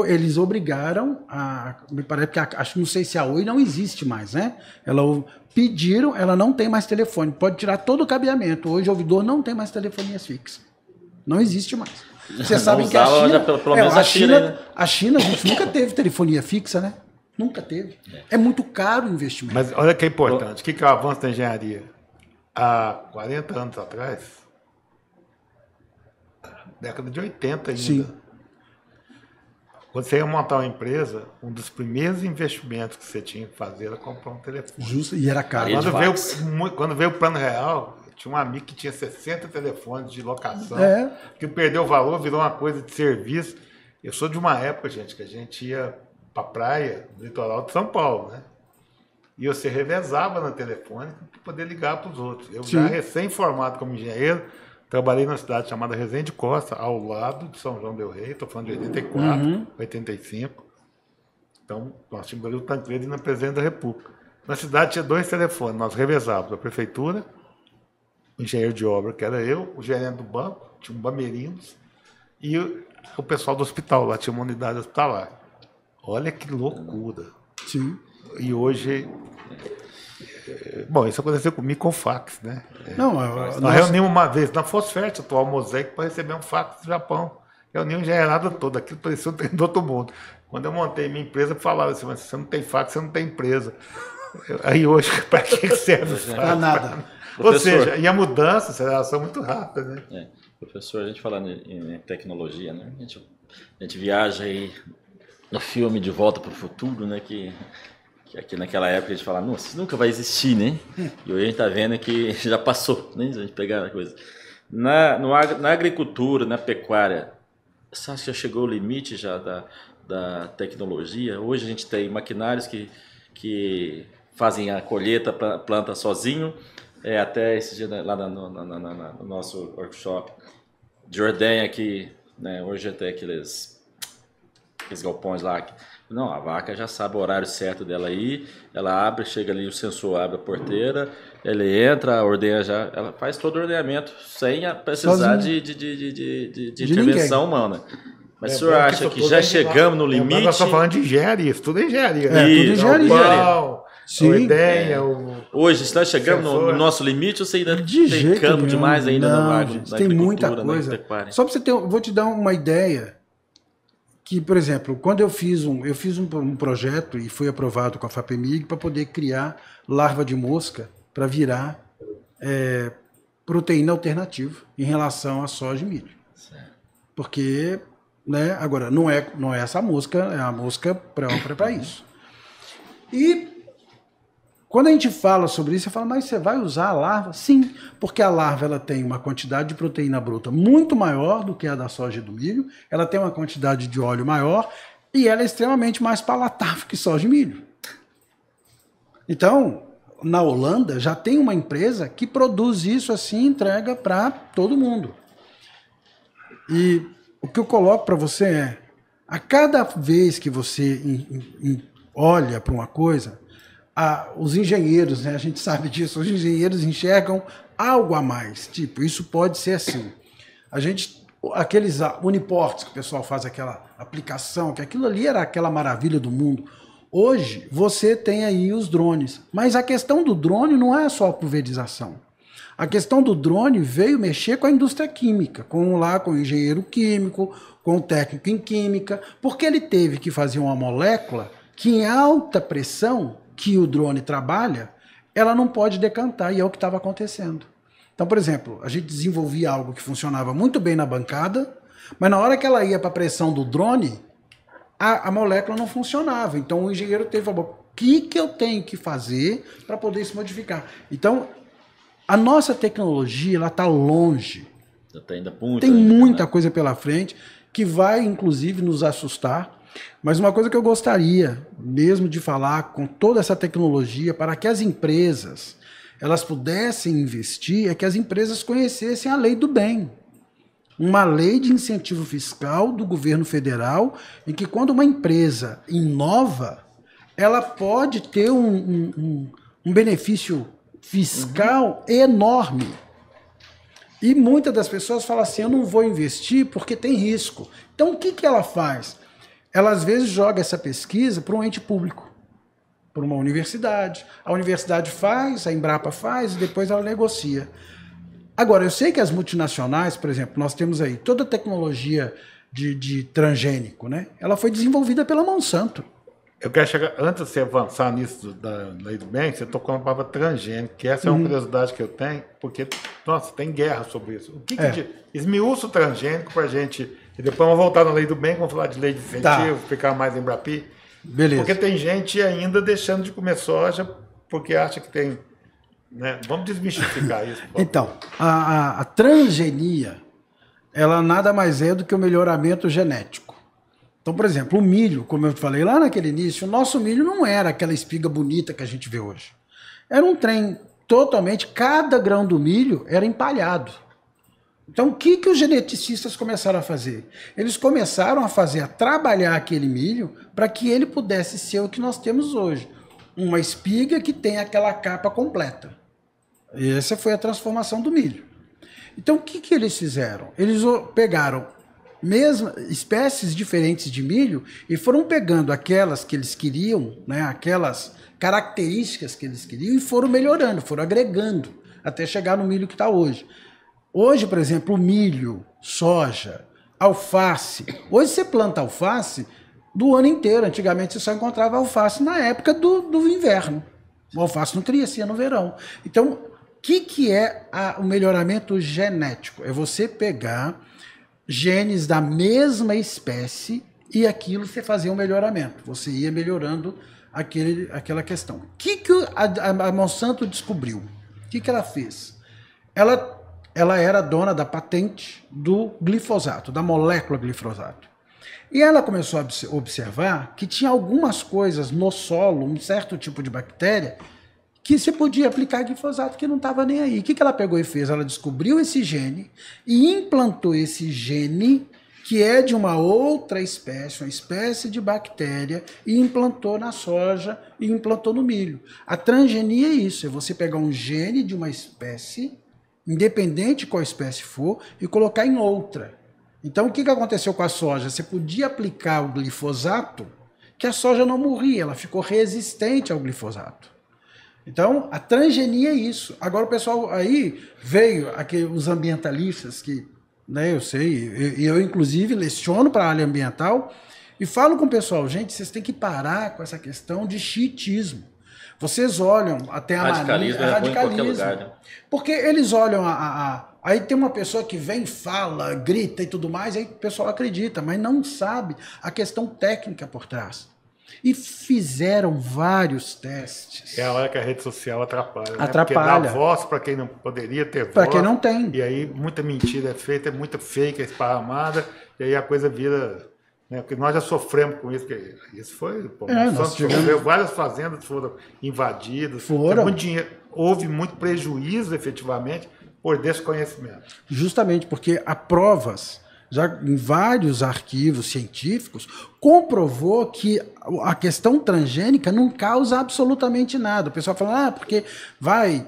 eles obrigaram me parece que não sei se a Oi não existe mais, né? Pediram, ela não tem mais telefone, pode tirar todo o cabeamento. Hoje o ouvidor não tem mais telefonias fixas. Não existe mais. Vocês sabem que a China... Pelo menos a China, a gente nunca teve telefonia fixa, né? Nunca teve. É muito caro o investimento. Mas olha que é importante. O que é o avanço da engenharia? Há 40 anos atrás, década de 80 ainda, sim, quando você ia montar uma empresa, um dos primeiros investimentos que você tinha que fazer era comprar um telefone. Justo, e era caro. Quando veio o Plano Real... Tinha um amigo que tinha 60 telefones de locação, que perdeu o valor, virou uma coisa de serviço. Eu sou de uma época, gente, que a gente ia para a praia, no litoral de São Paulo, né? E você revezava na telefônica para poder ligar para os outros. Eu já recém-formado como engenheiro, trabalhei numa cidade chamada Resende Costa, ao lado de São João del Rei, estou falando de 84, 85. Então, nós tínhamos ali o Tancredo na Presidente da República. Na cidade tinha 2 telefones, nós revezávamos a prefeitura, o engenheiro de obra, que era eu, o gerente do banco, tinha um Bamerinos, e o pessoal do hospital, lá tinha uma unidade hospitalar. Olha que loucura. Sim. E hoje... Bom, isso aconteceu comigo com fax, né? Não, nós reunimos uma vez na Fosfert, atual Mosaic, para receber um fax do Japão. Reunimos engenheirada toda, aquilo parecia um trem do outro mundo. Quando eu montei minha empresa, falaram assim, mas se você não tem fax, você não tem empresa. Aí hoje, para que serve o fax? Para nada. Ou seja, e a mudança, a aceleração é muito rápida, né? Professor, a gente falando em tecnologia, né? A gente viaja aí no filme De Volta para o Futuro, né? Que aqui naquela época a gente fala, nossa, isso nunca vai existir, né? E hoje a gente está vendo que já passou, né? Se a gente pegar a coisa. Na agricultura, na pecuária, você acha que já chegou o limite já da tecnologia? Hoje a gente tem maquinários que fazem a colheita, planta sozinho. Até esse dia lá no nosso workshop de ordenha aqui, né? Hoje até aqueles galpões lá. Não, a vaca já sabe o horário certo dela aí, ela abre, chega ali, o sensor abre a porteira, ele entra, a ordenha já, ela faz todo o ordenhamento sem precisar de intervenção humana. Mas o senhor acha que já chegamos no limite? Nós estamos falando de engenharia, isso tudo é engenharia. Tudo engenharia. Sim. Ideia, hoje, está chegando no nosso limite ou você ainda tem campo demais ainda na tem muita coisa. Só para você ter, vou te dar uma ideia. Que, por exemplo, quando eu fiz um projeto e fui aprovado com a FAPEMIG para poder criar larva de mosca para virar proteína alternativa em relação à soja e milho. Certo. Porque, né, agora, não é essa mosca, é a mosca própria para isso. E quando a gente fala sobre isso, você fala, mas você vai usar a larva? Sim, porque a larva ela tem uma quantidade de proteína bruta muito maior do que a da soja e do milho, ela tem uma quantidade de óleo maior e ela é extremamente mais palatável que soja e milho. Então, na Holanda já tem uma empresa que produz isso assim e entrega para todo mundo. E o que eu coloco para você é, a cada vez que você olha para uma coisa, os engenheiros, né, a gente sabe disso, os engenheiros enxergam algo a mais, tipo, isso pode ser assim. Aqueles uniports que o pessoal faz aquela aplicação, que aquilo ali era aquela maravilha do mundo. Hoje, você tem aí os drones, mas a questão do drone não é só a pulverização. A questão do drone veio mexer com a indústria química, com o engenheiro químico, com o técnico em química, porque ele teve que fazer uma molécula que em alta pressão, que o drone trabalha, ela não pode decantar, e é o que estava acontecendo. Então, por exemplo, a gente desenvolvia algo que funcionava muito bem na bancada, mas na hora que ela ia para a pressão do drone, a molécula não funcionava. Então, o engenheiro teve que falar, o que eu tenho que fazer para poder se modificar? Então, a nossa tecnologia ela está longe. Tem muita coisa pela frente que vai, inclusive, nos assustar. Mas uma coisa que eu gostaria mesmo de falar com toda essa tecnologia para que as empresas elas pudessem investir é que as empresas conhecessem a lei do bem. Uma lei de incentivo fiscal do governo federal em que quando uma empresa inova, ela pode ter um benefício fiscal enorme. E muitas das pessoas falam assim, eu não vou investir porque tem risco. Então o que ela faz? Ela às vezes joga essa pesquisa para um ente público, para uma universidade. A universidade faz, a Embrapa faz e depois ela negocia. Agora, eu sei que as multinacionais, por exemplo, nós temos aí toda a tecnologia de transgênico, né? Ela foi desenvolvida pela Monsanto. Eu quero chegar, antes de você avançar nisso da lei do bem, você tocou na palavra transgênico, que essa é uma curiosidade que eu tenho, porque, nossa, tem guerra sobre isso. O que esmiuça o transgênico para a gente, e depois vamos voltar na lei do bem, vamos falar de lei de incentivo, ficar mais em Embrapi. Beleza. Porque tem gente ainda deixando de comer soja porque acha que tem... Né? Vamos desmistificar isso. Então, a transgenia, ela nada mais é do que o melhoramento genético. Então, por exemplo, o milho, como eu falei lá naquele início, o nosso milho não era aquela espiga bonita que a gente vê hoje. Era um trem totalmente, cada grão do milho era empalhado. Então, o que os geneticistas começaram a fazer? Eles começaram a trabalhar aquele milho para que ele pudesse ser o que nós temos hoje. Uma espiga que tem aquela capa completa. E essa foi a transformação do milho. Então, o que eles fizeram? Eles pegaram espécies diferentes de milho e foram pegando aquelas que eles queriam, né, aquelas características que eles queriam e foram melhorando, foram agregando até chegar no milho que está hoje. Hoje, por exemplo, milho, soja, alface. Hoje você planta alface do ano inteiro. Antigamente você só encontrava alface na época do inverno. O alface não crescia no verão. Então, o que é o melhoramento genético? É você pegar genes da mesma espécie e aquilo você fazia um melhoramento. Você ia melhorando aquela questão. O que a Monsanto descobriu? O que ela fez? Ela era dona da patente do glifosato, da molécula glifosato. E ela começou a observar que tinha algumas coisas no solo, um certo tipo de bactéria, que se podia aplicar glifosato que não estava nem aí. O que ela pegou e fez? Ela descobriu esse gene e implantou esse gene, que é de uma outra espécie, uma espécie de bactéria, e implantou na soja e implantou no milho. A transgenia é isso, é você pegar um gene de uma espécie, independente de qual espécie for, e colocar em outra. Então, o que aconteceu com a soja? Você podia aplicar o glifosato, que a soja não morria, ela ficou resistente ao glifosato. Então, a transgenia é isso. Agora, o pessoal aí veio, os ambientalistas, que, né, eu sei, eu inclusive leciono para a área ambiental, e falo com o pessoal, gente, vocês têm que parar com essa questão de xiitismo. Vocês olham até a radicalismo mania, radicalismo. Em qualquer lugar, né? Porque eles olham aí tem uma pessoa que vem, fala, grita e tudo mais, aí o pessoal acredita, mas não sabe a questão técnica por trás. E fizeram vários testes. É a hora que a rede social atrapalha. Atrapalha. Porque dá voz para quem não poderia ter voz. Para quem não tem. E aí muita mentira é feita, muita fake é esparramada, e aí a coisa vira... Né, porque nós já sofremos com isso, porque isso foi... Nós tivemos... Várias fazendas foram invadidas, muito dinheiro, houve muito prejuízo, efetivamente, por desconhecimento. Justamente porque há provas, já em vários arquivos científicos, comprovou que a questão transgênica não causa absolutamente nada. O pessoal fala, porque vai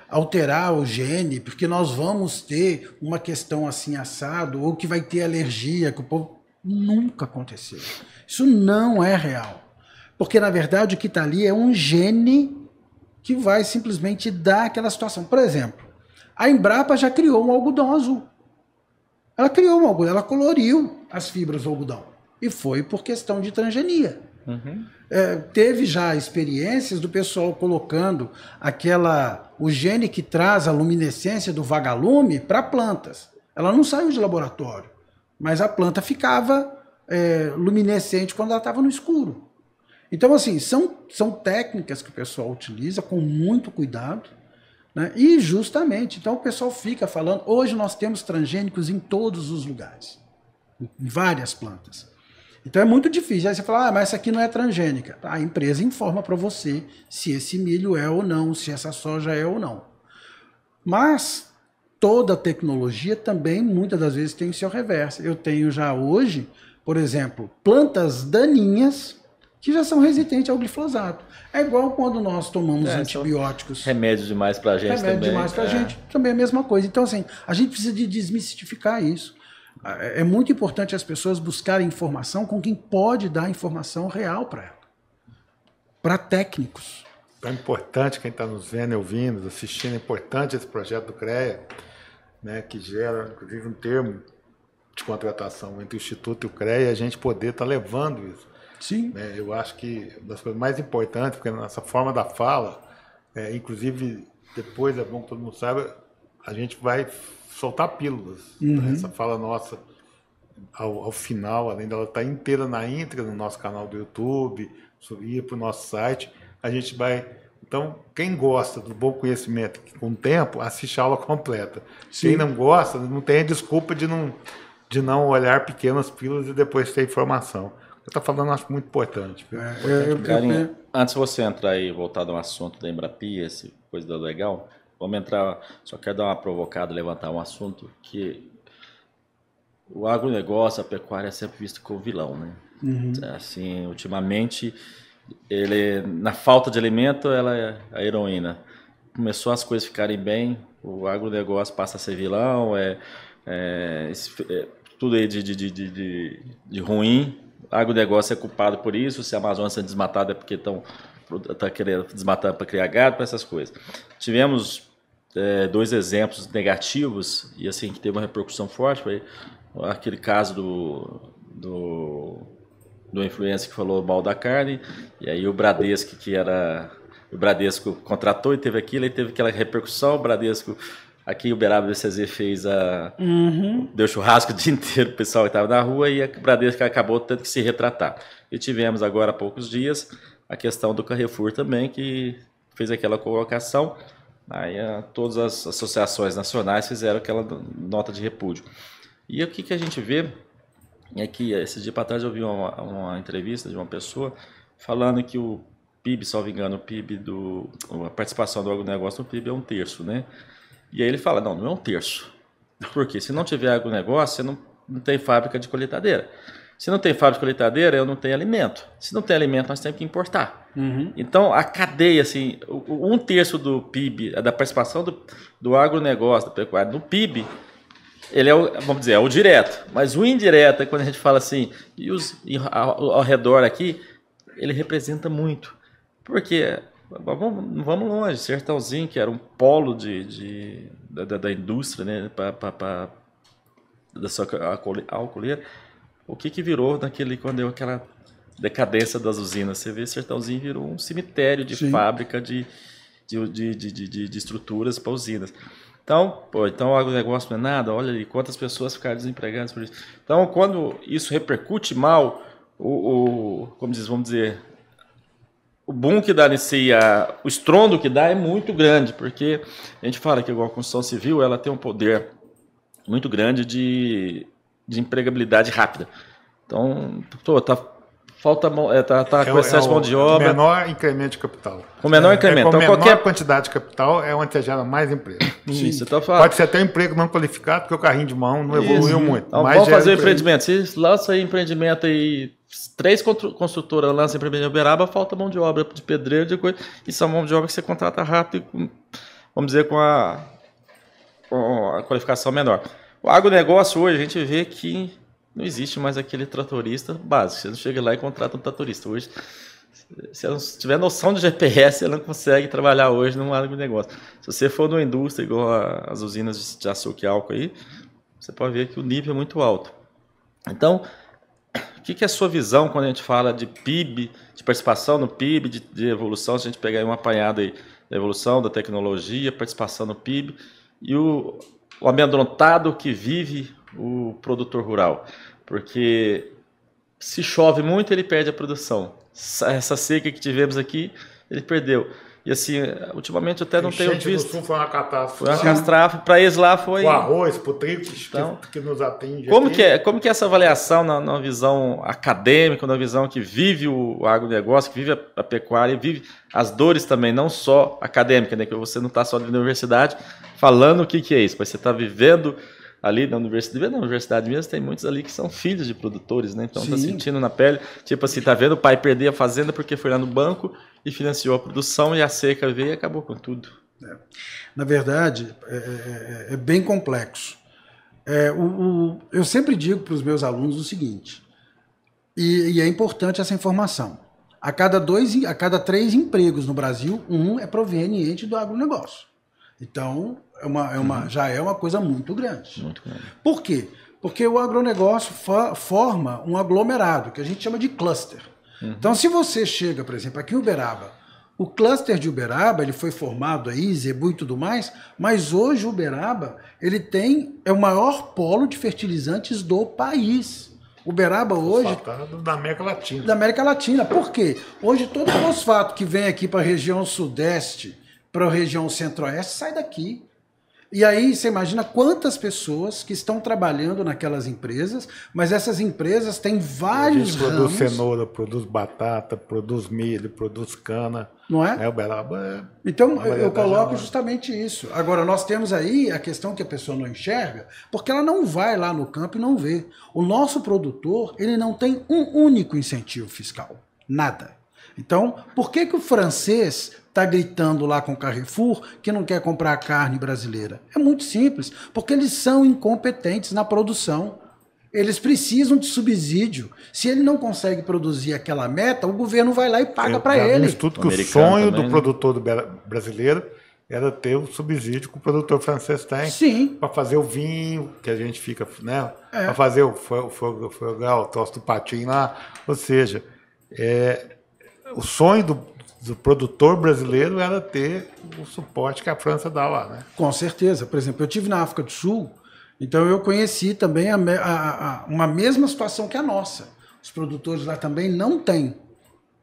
alterar o gene, porque nós vamos ter uma questão assim assado, ou que vai ter alergia, que o povo... Nunca aconteceu. Isso não é real. Porque, na verdade, o que está ali é um gene que vai simplesmente dar aquela situação. Por exemplo, a Embrapa já criou um algodão azul. Ela criou um algodão, ela coloriu as fibras do algodão. E foi por questão de transgenia. Uhum. Teve já experiências do pessoal colocando o gene que traz a luminescência do vagalume para plantas. Ela não saiu de laboratório, mas a planta ficava luminescente quando ela estava no escuro. Então, assim, são técnicas que o pessoal utiliza com muito cuidado, né? E justamente, então o pessoal fica falando, hoje nós temos transgênicos em todos os lugares, em várias plantas. Então é muito difícil. Aí você fala, mas essa aqui não é transgênica. A empresa informa para você se esse milho é ou não, se essa soja é ou não. Mas toda tecnologia também, muitas das vezes, tem o seu reverso. Eu tenho já hoje, por exemplo, plantas daninhas que já são resistentes ao glifosato. É igual quando nós tomamos antibióticos. Remédio demais para a gente também. Remédio demais para a gente, também é a mesma coisa. Então, assim, a gente precisa de desmistificar isso. É muito importante as pessoas buscarem informação com quem pode dar informação real para ela. Para técnicos. É importante quem está nos vendo e ouvindo, assistindo, é importante esse projeto do CREA, né, que gera, inclusive, um termo de contratação entre o Instituto e o CREA, e a gente poder estar levando isso. Sim. Né, eu acho que uma das coisas mais importantes, porque nessa forma da fala, inclusive, depois é bom que todo mundo saiba, a gente vai soltar pílulas. Né, essa fala nossa, ao final, além dela estar inteira na íntegra no nosso canal do YouTube, subir para o nosso site, a gente vai... Então, quem gosta do bom conhecimento, com o tempo, assiste a aula completa. Sim. Quem não gosta, não tem a desculpa de não de não olhar pequenas pílulas e depois ter informação. Você está falando, acho muito importante. Carinho, antes de você entrar aí, voltar no assunto da Embrapia, essa coisa do legal, vamos entrar, só quero dar uma provocada, levantar um assunto que o agronegócio, a pecuária é sempre visto como vilão, né? Assim, ultimamente, na falta de alimento, ela é a heroína. Começou as coisas ficarem bem, o agronegócio passa a ser vilão, tudo aí de ruim. O agronegócio é culpado por isso, se a Amazônia está desmatada é porque estão querendo desmatar para criar gado, para essas coisas. Tivemos 2 exemplos negativos, e assim, que teve uma repercussão forte, foi aquele caso do influencer que falou mal da carne, e aí o Bradesco, o Bradesco contratou e teve aquilo, e teve aquela repercussão, o Bradesco, aqui em Uberaba, o BCZ fez deu churrasco o dia inteiro, o pessoal que estava na rua, e o Bradesco acabou tendo que se retratar. E tivemos agora há poucos dias a questão do Carrefour também, que fez aquela colocação, aí todas as associações nacionais fizeram aquela nota de repúdio. E o que a gente vê é que, esse dia para trás eu vi uma entrevista de uma pessoa falando que o PIB, salvo engano, a participação do agronegócio no PIB é 1/3, né? E aí ele fala, não é 1/3. Porque se não tiver agronegócio, você não tem fábrica de colheitadeira. Se não tem fábrica de colheitadeira, eu não tenho alimento. Se não tem alimento, nós temos que importar. Então, a cadeia, assim, 1/3 do PIB, da participação do agronegócio, da pecuária, do PIB, ele vamos dizer, é o direto. Mas o indireto, quando a gente fala assim, ao redor aqui, ele representa muito. Porque, vamos longe, Sertãozinho, que era um polo da indústria, né, da sua alcooleira, o que virou quando deu aquela decadência das usinas? Você vê, Sertãozinho virou um cemitério de fábrica de estruturas para usinas. Então, o agronegócio não é nada, olha ali quantas pessoas ficaram desempregadas por isso. Então, quando isso repercute mal, vamos dizer, o boom que dá o estrondo que dá é muito grande, porque a gente fala que a construção civil ela tem um poder muito grande de empregabilidade rápida. Então, falta com excesso de mão de obra. Menor incremento de capital. Com menor incremento. Com menor quantidade de capital é onde você gera mais emprego. Isso, pode ser até um emprego não qualificado, porque o carrinho de mão não evoluiu muito. Então, vamos fazer empreendimento. Se lança aí empreendimento aí, 3 construtoras lançam empreendimento em Uberaba, falta mão de obra de pedreiro, de coisa. Isso é mão de obra que você contrata rápido, vamos dizer, com a qualificação menor. O agronegócio hoje, a gente vê que não existe mais aquele tratorista básico. Você não chega lá e contrata um tratorista. Hoje, se ela não tiver noção de GPS, ela não consegue trabalhar hoje num agronegócio. Se você for numa indústria igual as usinas de açúcar e álcool aí, você pode ver que o nível é muito alto. Então, o que é a sua visão quando a gente fala de PIB, de participação no PIB, de evolução? Se a gente pegar aí um apanhado aí da evolução, da tecnologia, participação no PIB e o amedrontado que vive o produtor rural, porque se chove muito ele perde a produção. Essa seca que tivemos aqui ele perdeu. E assim, ultimamente até não tenho visto. Sul foi uma catástrofe. Foi uma catástrofe. Para eles lá foi. O arroz, para o trigo que nos atende. Como que é essa avaliação na visão acadêmica, na visão que vive o agronegócio, que vive a pecuária e vive as dores também, não só acadêmica, né? Que você não está só na universidade falando o que é isso, mas você está vivendo ali na universidade mesmo, tem muitos ali que são filhos de produtores, né? Então está sentindo na pele, tipo assim, tá vendo o pai perder a fazenda porque foi lá no banco e financiou a produção e a seca veio e acabou com tudo. Na verdade, é bem complexo. Eu sempre digo para os meus alunos o seguinte, e é importante essa informação. A cada 3 empregos no Brasil, 1 é proveniente do agronegócio. Então, já é uma coisa muito grande. Muito grande. Por quê? Porque o agronegócio forma um aglomerado, que a gente chama de cluster. Então, se você chega, por exemplo, aqui em Uberaba, o cluster de Uberaba ele foi formado aí, Zebu e tudo mais, mas hoje Uberaba é o maior polo de fertilizantes do país. Uberaba hoje... Da América Latina. Da América Latina. Por quê? Hoje todo o fosfato que vem aqui para a região sudeste, para a região centro-oeste, sai daqui. E aí você imagina quantas pessoas que estão trabalhando naquelas empresas, mas essas empresas têm vários A gente produz ramos, cenoura, produz batata, produz milho, produz cana. não é? O Uberaba Então, uma eu variedade coloco enorme. justamente isso. Agora, nós temos aí a questão que a pessoa não enxerga, porque ela não vai lá no campo e não vê. O nosso produtor, ele não tem um único incentivo fiscal. Nada. Então, por que o francês está gritando lá com o Carrefour que não quer comprar carne brasileira? É muito simples, porque eles são incompetentes na produção. Eles precisam de subsídio. Se ele não consegue produzir aquela meta, o governo vai lá e paga para Já vi um ele. estudo que o Americano sonho também, do né? produtor brasileiro era ter o subsídio que o produtor francês tem. Sim. Para fazer o vinho, que a gente fica, né? É. Para fazer o fogar, o troço do patinho lá. Ou seja, o sonho do produtor brasileiro era ter o suporte que a França dá lá, né? Com certeza. Por exemplo, eu tive na África do Sul, então eu conheci também uma mesma situação que a nossa. Os produtores lá também não têm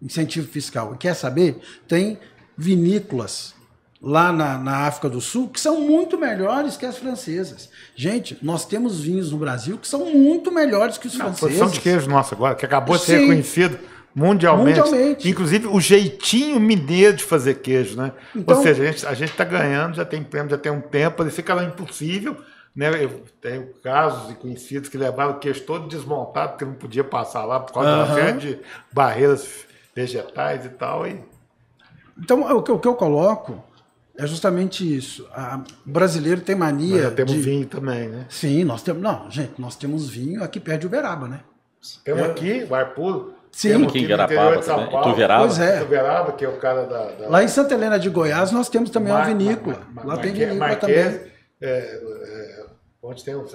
incentivo fiscal. E quer saber? Tem vinícolas lá na África do Sul que são muito melhores que as francesas. Gente, nós temos vinhos no Brasil que são muito melhores que os A franceses. produção de queijo nossa agora, que acabou de ser Sim. reconhecido mundialmente. Mundialmente. Inclusive o jeitinho mineiro de fazer queijo, né? Então- Ou seja, a gente está ganhando, já tem prêmio, já tem um tempo, parecia que era impossível. Né? Eu tenho casos e conhecidos que levaram o queijo todo desmontado, porque não podia passar lá por causa de uma série de barreiras vegetais e tal. Então, o que eu coloco é justamente isso. O brasileiro tem mania. Nós já temos vinho também, né? Sim, nós temos. Não, gente, nós temos vinho aqui perto de Uberaba, né? Temos aqui o ar puro. Sim. Temos Aqui em no Garapaba interior de São também. Paulo. Ituverava. Pois é. Ituverava, que é o cara da... Lá em Santa Helena de Goiás nós temos também uma vinícola. Lá tem vinícola Marquês, também. onde tem o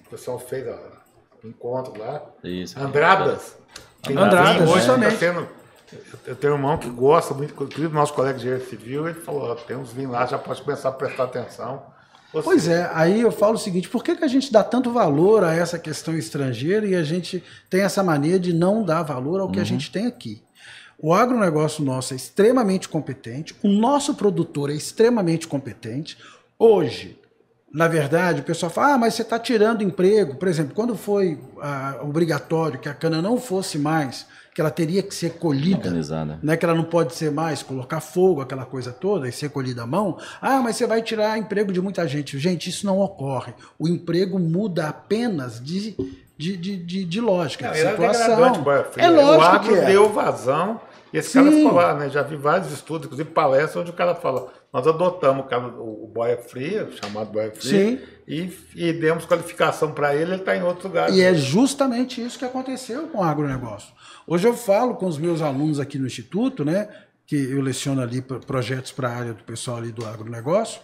pessoal fez o encontro lá. Isso. Andradas. Tem Andradas, vinho hoje, justamente. tá sendo, eu tenho um irmão que gosta muito, inclusive nosso colega de engenharia civil, ele falou, ó, tem uns vinhos lá, já pode começar a prestar atenção. Pois é, aí eu falo o seguinte, por que a gente dá tanto valor a essa questão estrangeira e a gente tem essa mania de não dar valor ao que a gente tem aqui? O agronegócio nosso é extremamente competente, o nosso produtor é extremamente competente. Hoje, na verdade, o pessoal fala, mas você está tirando emprego. Por exemplo, quando foi obrigatório que a cana não fosse mais, que ela teria que ser colhida, Organizada. né, que ela não pode ser mais, colocar fogo, aquela coisa toda, e ser colhida à mão, mas você vai tirar emprego de muita gente. Gente, isso não ocorre. O emprego muda apenas de lógica, de situação. É O lógico agro que é. deu vazão, e esse Sim. cara ficou lá, né? Já vi vários estudos, inclusive palestras, onde o cara fala, nós adotamos o boia fria, chamado boia fria, e demos qualificação para ele está em outro lugar. E é justamente isso que aconteceu com o agronegócio. Hoje eu falo com os meus alunos aqui no Instituto, né, que eu leciono ali projetos para a área do pessoal ali do agronegócio,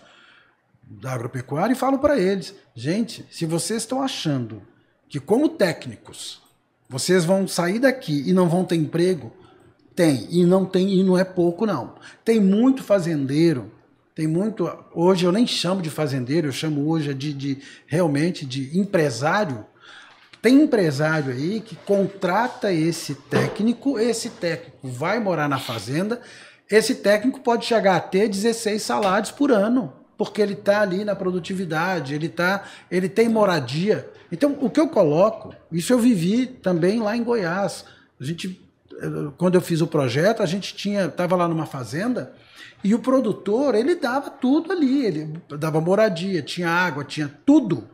da agropecuária, e falo para eles, gente, se vocês estão achando que como técnicos vocês vão sair daqui e não vão ter emprego, tem, e não é pouco não. Tem muito fazendeiro, tem muito, hoje eu nem chamo de fazendeiro, eu chamo hoje realmente de empresário. Tem empresário aí que contrata esse técnico vai morar na fazenda, esse técnico pode chegar a ter 16 salários por ano, porque ele está ali na produtividade, ele tem moradia. Então, o que eu coloco, isso eu vivi também lá em Goiás. Quando eu fiz o projeto, a gente estava lá numa fazenda e o produtor, ele dava tudo ali, ele dava moradia, tinha água, tinha tudo.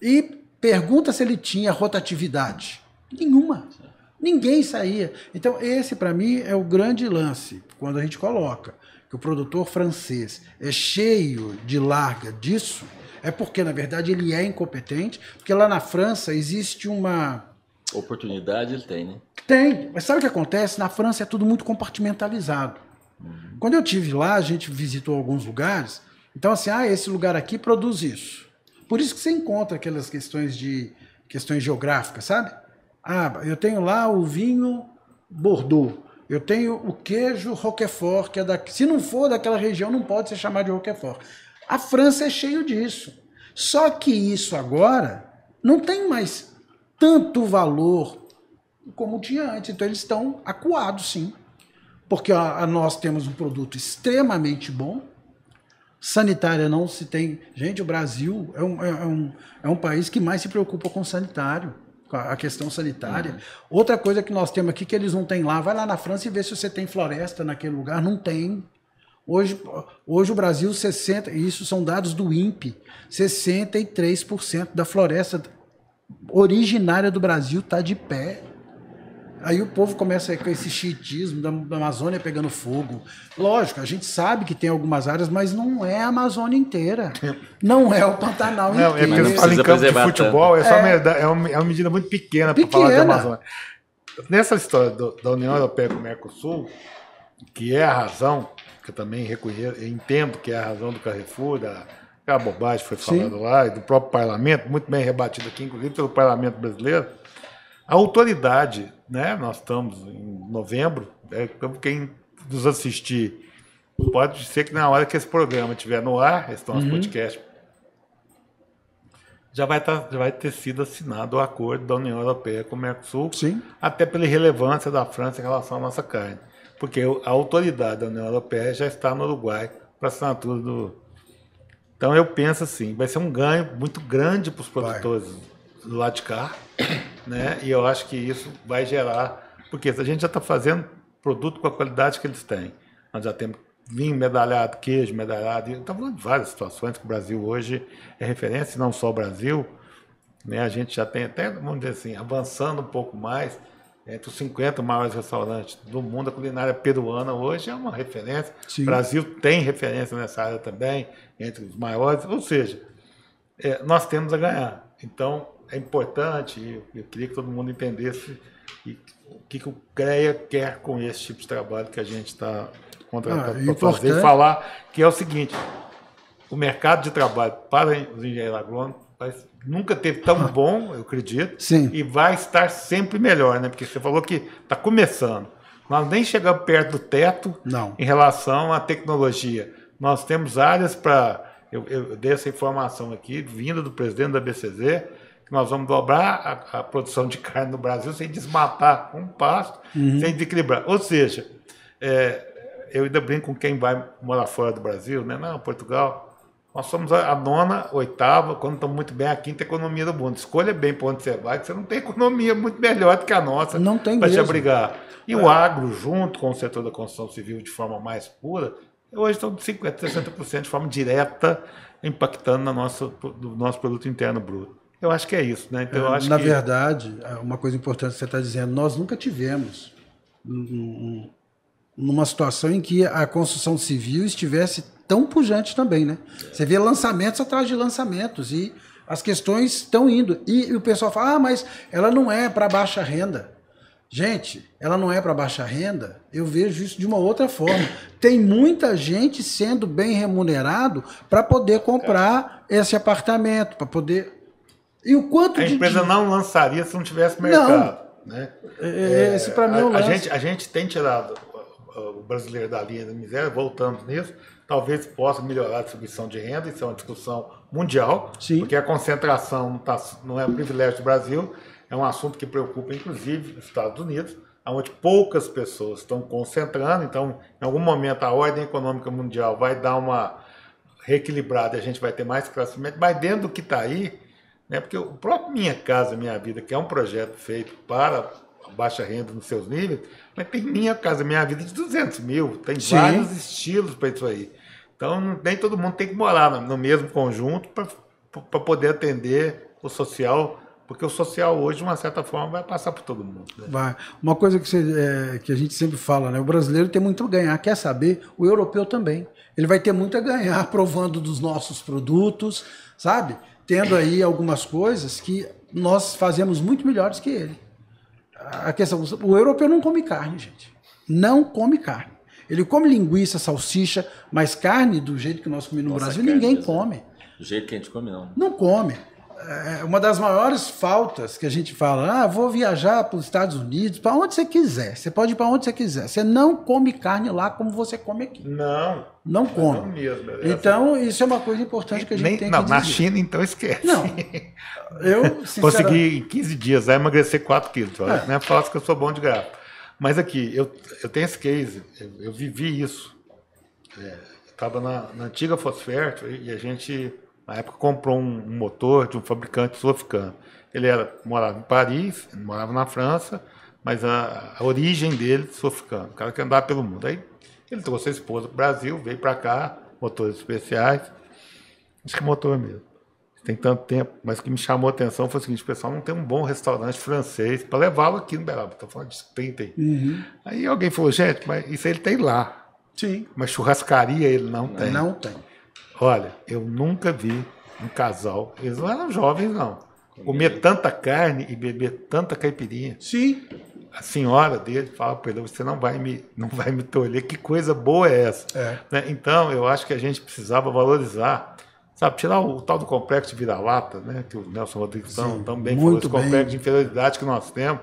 E pergunta se ele tinha rotatividade. Nenhuma. Ninguém saía. Então, esse, para mim, é o grande lance, quando a gente coloca que o produtor francês é cheio de larga disso, é porque, na verdade, ele é incompetente, porque lá na França existe uma... Oportunidade ele tem, né? Tem, mas sabe o que acontece? Na França é tudo muito compartimentalizado. Quando eu estive lá, a gente visitou alguns lugares, então assim, esse lugar aqui produz isso. Por isso que você encontra aquelas questões geográficas, sabe? Eu tenho lá o vinho Bordeaux, eu tenho o queijo Roquefort, que é daqui. Se não for daquela região, não pode ser chamado de Roquefort. A França é cheio disso. Só que isso agora não tem mais tanto valor como tinha antes. Então eles estão acuados, sim. Porque nós temos um produto extremamente bom, Sanitária não se tem. Gente, o Brasil é um país que mais se preocupa com sanitário, com a questão sanitária. Outra coisa que nós temos aqui que eles não têm lá, vai lá na França e vê se você tem floresta naquele lugar. Não tem. Hoje o Brasil, isso são dados do INPE, 63% da floresta originária do Brasil está de pé. Aí o povo começa com esse xiitismo da Amazônia pegando fogo. Lógico, a gente sabe que tem algumas áreas, mas não é a Amazônia inteira. Não é o Pantanal inteiro. É porque você fala em campo de futebol, é uma medida muito pequena para falar da Amazônia. Nessa história da União Europeia com o Mercosul, que é a razão, que eu também reconheço, eu entendo que é a razão do Carrefour, aquela bobagem que foi falada lá, e do próprio parlamento, muito bem rebatido aqui, inclusive pelo parlamento brasileiro, a autoridade, né, nós estamos em novembro, quem nos assistir, pode ser que na hora que esse programa estiver no ar, esse nosso podcast, já vai ter sido assinado o acordo da União Europeia com o Mercosul, até pela irrelevância da França em relação à nossa carne. Porque a autoridade da União Europeia já está no Uruguai para assinatura do... Então eu penso assim, vai ser um ganho muito grande para os produtores do lado de cá, né? E eu acho que isso vai gerar... Porque a gente já está fazendo produto com a qualidade que eles têm. Nós já temos vinho medalhado, queijo medalhado, estamos falando de várias situações que o Brasil hoje é referência, não só o Brasil, né? A gente já tem até, vamos dizer assim, avançando um pouco mais, entre os 50 maiores restaurantes do mundo, a culinária peruana hoje é uma referência. O Brasil tem referência nessa área também, entre os maiores, ou seja, nós temos a ganhar. Então, é importante, eu queria que todo mundo entendesse o que o CREA quer com esse tipo de trabalho que a gente está contratado para fazer, e falar que é o seguinte, o mercado de trabalho para os engenheiros agrônomos nunca teve tão bom, eu acredito, e vai estar sempre melhor, né? Porque você falou que está começando. Nós nem chegamos perto do teto em relação à tecnologia. Nós temos áreas para... Eu dei essa informação aqui, vinda do presidente da BCZ, que nós vamos dobrar a produção de carne no Brasil sem desmatar um pasto, sem desequilibrar. Ou seja, eu ainda brinco com quem vai morar fora do Brasil, né? Não, Portugal... Nós somos a 9ª, 8ª, quando estamos muito bem, a 5ª economia do mundo. Escolha bem para onde você vai, que você não tem economia muito melhor do que a nossa para te abrigar. E o agro, junto com o setor da construção civil de forma mais pura, hoje estão de 50%, 60% de forma direta, impactando no nosso produto interno bruto. Eu acho que é isso, né? Então, eu acho na verdade, uma coisa importante que você está dizendo, nós nunca tivemos numa situação em que a construção civil estivesse tão pujante também, né? Você vê lançamentos atrás de lançamentos e as questões estão indo. E o pessoal fala, mas ela não é para baixa renda. Gente, ela não é para baixa renda, eu vejo isso de uma outra forma. Tem muita gente sendo bem remunerado para poder comprar esse apartamento, para poder... E o quanto a empresa não lançaria se não tivesse mercado. Né? Esse para mim é o lance. A gente tem tirado o brasileiro da linha da miséria, voltamos nisso, talvez possa melhorar a distribuição de renda, isso é uma discussão mundial, porque a concentração não é um privilégio do Brasil, é um assunto que preocupa inclusive os Estados Unidos, onde poucas pessoas estão concentrando, então em algum momento a ordem econômica mundial vai dar uma reequilibrada e a gente vai ter mais crescimento, mas dentro do que está aí, né, porque o próprio Minha Casa Minha Vida, que é um projeto feito para a baixa renda nos seus níveis, mas tem Minha Casa Minha Vida de 200 mil, tem vários estilos para isso aí. Então, nem todo mundo tem que morar no mesmo conjunto para poder atender o social, porque o social hoje, de uma certa forma, vai passar por todo mundo. Né? Vai. Uma coisa que a gente sempre fala, né? O brasileiro tem muito a ganhar, quer saber? O europeu também. Ele vai ter muito a ganhar provando dos nossos produtos, sabe? Tendo aí algumas coisas que nós fazemos muito melhores que ele. A questão, o europeu não come carne, gente. Não come carne. Ele come linguiça, salsicha, mas carne do jeito que nós comemos no Brasil, ninguém come. Do jeito que a gente come, não. Não come. Uma das maiores faltas que a gente fala, vou viajar para os Estados Unidos, para onde você quiser. Você pode ir para onde você quiser. Você não come carne lá como você come aqui. Não come. Não mesmo, então, isso é uma coisa importante que a gente tem que dizer. Na China, então, esquece. Não. Eu, consegui, em 15 dias, emagrecer 4 quilos. Não é fácil que eu sou bom de garfo. Mas aqui, eu tenho esse case, eu vivi isso. estava na antiga Fosferto e a gente, na época, comprou um motor de um fabricante sul-africano. Ele morava em Paris, morava na França, mas a origem dele sul-africano, o cara que andava pelo mundo. Aí ele trouxe a esposa para o Brasil, veio para cá, motores especiais, acho que motor mesmo. Tem tanto tempo, mas o que me chamou a atenção foi o seguinte: o pessoal não tem um bom restaurante francês para levá-lo aqui no Beraba, estou falando de 30 aí. Uhum. Aí alguém falou, gente, mas isso ele tem lá. Sim. Mas churrascaria ele não tem. Não tem. Olha, eu nunca vi um casal, eles não eram jovens não, comer tanta carne e beber tanta caipirinha. Sim. A senhora dele fala para ele, você não vai me tolher, que coisa boa é essa? É. Né? Então, eu acho que a gente precisava valorizar, sabe, tirar o tal do complexo de vira-lata, né, que o Nelson Rodrigues também falou, esse complexo de inferioridade que nós temos,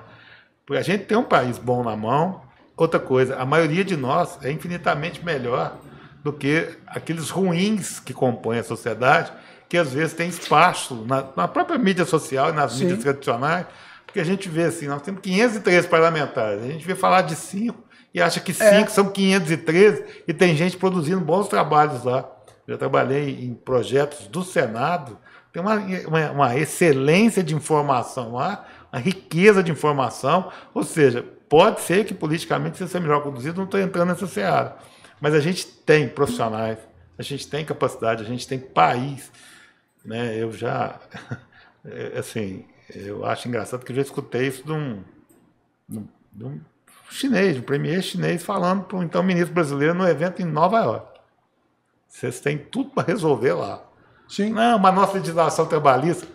porque a gente tem um país bom na mão. Outra coisa, a maioria de nós é infinitamente melhor do que aqueles ruins que compõem a sociedade, que às vezes tem espaço na própria mídia social e nas mídias tradicionais, porque a gente vê assim, nós temos 513 parlamentares, a gente vê falar de 5 e acha que 5 são 513 e tem gente produzindo bons trabalhos lá. Eu trabalhei em projetos do Senado, tem uma excelência de informação lá, uma riqueza de informação, ou seja, pode ser que politicamente seja melhor conduzido, não estou entrando nessa seara, mas a gente tem profissionais, a gente tem capacidade, a gente tem país, né? Eu já, assim, eu acho engraçado que eu já escutei isso de um chinês, um premier chinês falando para o então ministro brasileiro no evento em Nova York. Vocês têm tudo para resolver lá. Sim. Não, mas nossa legislação trabalhista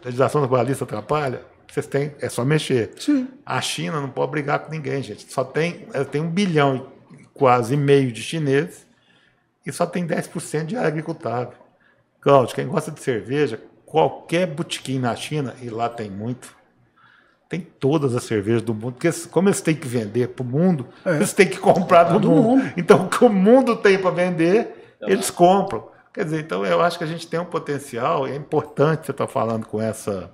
atrapalha. Vocês têm, é só mexer. Sim. A China não pode brigar com ninguém, gente. Ela tem 1,5 bilhão quase meio de chineses e só tem 10% de área agricultável. Cláudio, quem gosta de cerveja, qualquer botequim na China, e lá tem muito, tem todas as cervejas do mundo, porque como eles têm que vender para o mundo, eles têm que comprar do mundo. Então, o que o mundo tem para vender, eles compram. Quer dizer, então eu acho que a gente tem um potencial, e é importante você estar falando com essa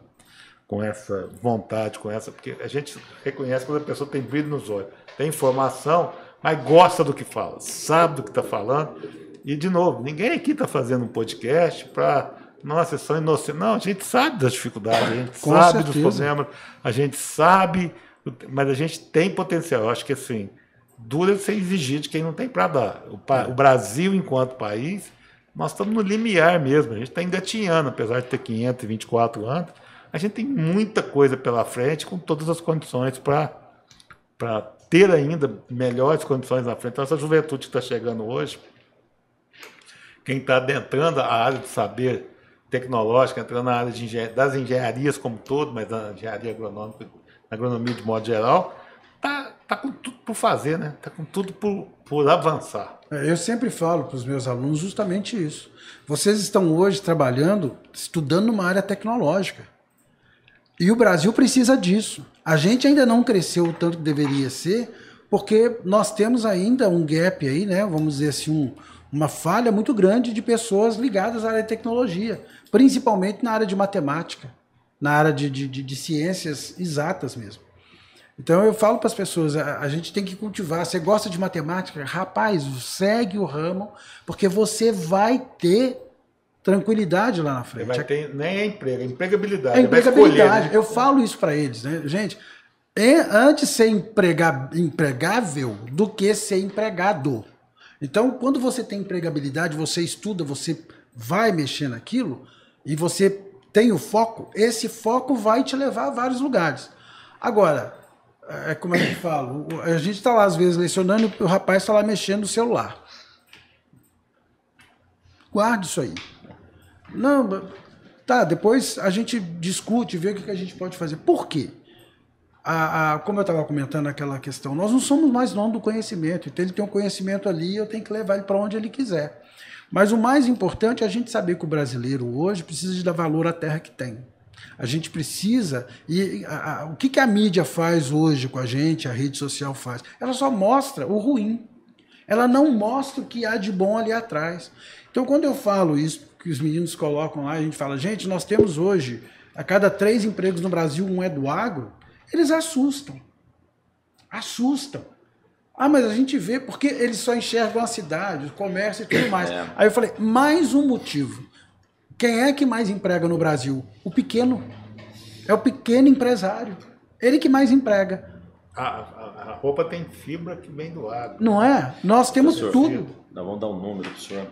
vontade, porque a gente reconhece quando a pessoa tem brilho nos olhos, tem informação, mas gosta do que fala, sabe do que está falando. E, de novo, ninguém aqui está fazendo um podcast para, nossa, são inocentes. Não, a gente sabe das dificuldades, a gente sabe dos problemas, a gente sabe, mas a gente tem potencial. Eu acho que, assim, dura ser exigir de quem não tem para dar. O Brasil, enquanto país, nós estamos no limiar mesmo, a gente está engatinhando, apesar de ter 524 anos, a gente tem muita coisa pela frente, com todas as condições para ter ainda melhores condições na frente. Então, essa juventude que está chegando hoje, quem está adentrando a área de saber tecnológico, entrando na área das engenharias como um todo, mas na engenharia agronômica, na agronomia de modo geral, está com tudo por fazer, né? Está com tudo por avançar. Eu sempre falo para os meus alunos justamente isso. Vocês estão hoje trabalhando, estudando numa área tecnológica. E o Brasil precisa disso. A gente ainda não cresceu o tanto que deveria ser, porque nós temos ainda um gap aí, né? Vamos dizer assim, uma falha muito grande de pessoas ligadas à área de tecnologia, principalmente na área de matemática, na área de ciências exatas mesmo. Então eu falo para as pessoas, a gente tem que cultivar. Você gosta de matemática? Rapaz, segue o ramo, porque você vai ter tranquilidade lá na frente. Vai ter nem a empregabilidade. A empregabilidade. Vai escolher, né? Eu falo isso para eles, né? Gente, antes ser empregável do que ser empregado. Então, quando você tem empregabilidade, você estuda, você vai mexer naquilo e você tem o foco, esse foco vai te levar a vários lugares. Agora, como é que eu falo? A gente está lá, às vezes, lecionando e o rapaz está lá mexendo no celular. Guarde isso aí. Não, tá, depois a gente discute, vê o que a gente pode fazer. Por quê? Como eu estava comentando aquela questão, nós não somos mais dono do conhecimento, então ele tem um conhecimento ali, eu tenho que levar ele para onde ele quiser. Mas o mais importante é a gente saber que o brasileiro hoje precisa de dar valor à terra que tem. A gente precisa, o que a mídia faz hoje com a gente, a rede social faz? Ela só mostra o ruim, ela não mostra o que há de bom ali atrás. Então quando eu falo isso, que os meninos colocam lá, a gente fala, gente, nós temos hoje, a cada 3 empregos no Brasil, 1 é do agro, eles assustam. Assustam. Ah, mas a gente vê porque eles só enxergam a cidade, o comércio e tudo mais. Aí eu falei, mais um motivo. Quem é que mais emprega no Brasil? O pequeno. É o pequeno empresário. Ele que mais emprega. A roupa tem fibra que vem do agro. Não é? Nós temos tudo. Nós vamos dar um número para o senhor,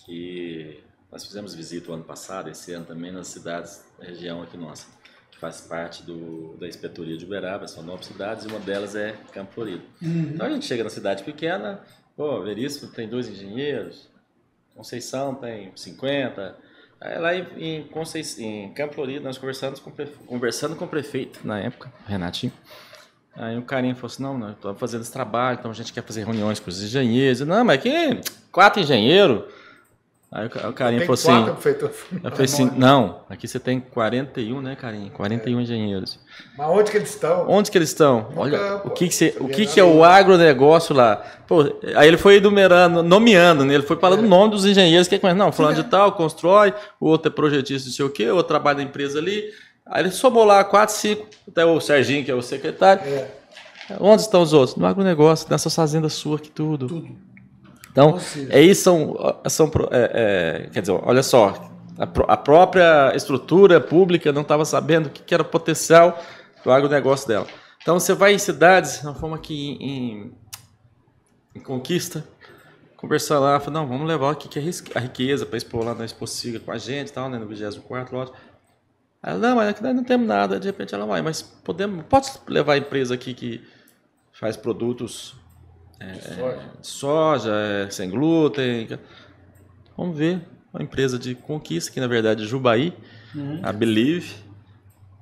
que nós fizemos visita o ano passado, esse ano também, nas cidades da região aqui nossa, que faz parte da inspetoria de Uberaba, são 9 cidades, e uma delas é Campo Florido. Então a gente chega na cidade pequena, Veríssimo tem 2 engenheiros, Conceição tem 50, aí lá em Campo Florido nós conversando com o prefeito, na época, Renatinho. Aí o carinha falou assim, não, nós estamos fazendo esse trabalho, então a gente quer fazer reuniões com os engenheiros. Não, mas aqui 4 engenheiros. Aí o carinha falou assim, eu falei assim, não, aqui você tem 41, né, carinha? 41 engenheiros. Mas onde que eles estão? Onde que eles estão? Olha, o que é o agronegócio lá? Pô, aí ele foi enumerando, nomeando, né? Ele foi falando o nome dos engenheiros que conhece. Não, fulano de tal, constrói, o outro é projetista, não sei o quê, o outro trabalha na empresa ali. Aí ele somou lá 4, 5, até o Serginho, que é o secretário. Onde estão os outros? No agronegócio, nessas fazendas suas aqui, tudo. Então, aí quer dizer, olha só, a própria estrutura pública não estava sabendo o que era o potencial do agronegócio dela. Então, você vai em cidades, nós fomos aqui em Conquista, conversar lá, falei, não, vamos levar aqui que é a riqueza para expor lá na Expo Siga com a gente e tal, né, no 24º lote. Ela, não, mas aqui nós não temos nada. De repente ela vai, mas pode levar a empresa aqui que faz produtos de soja, sem glúten. Vamos ver, uma empresa de Conquista, que na verdade é Jubaí, a Believe,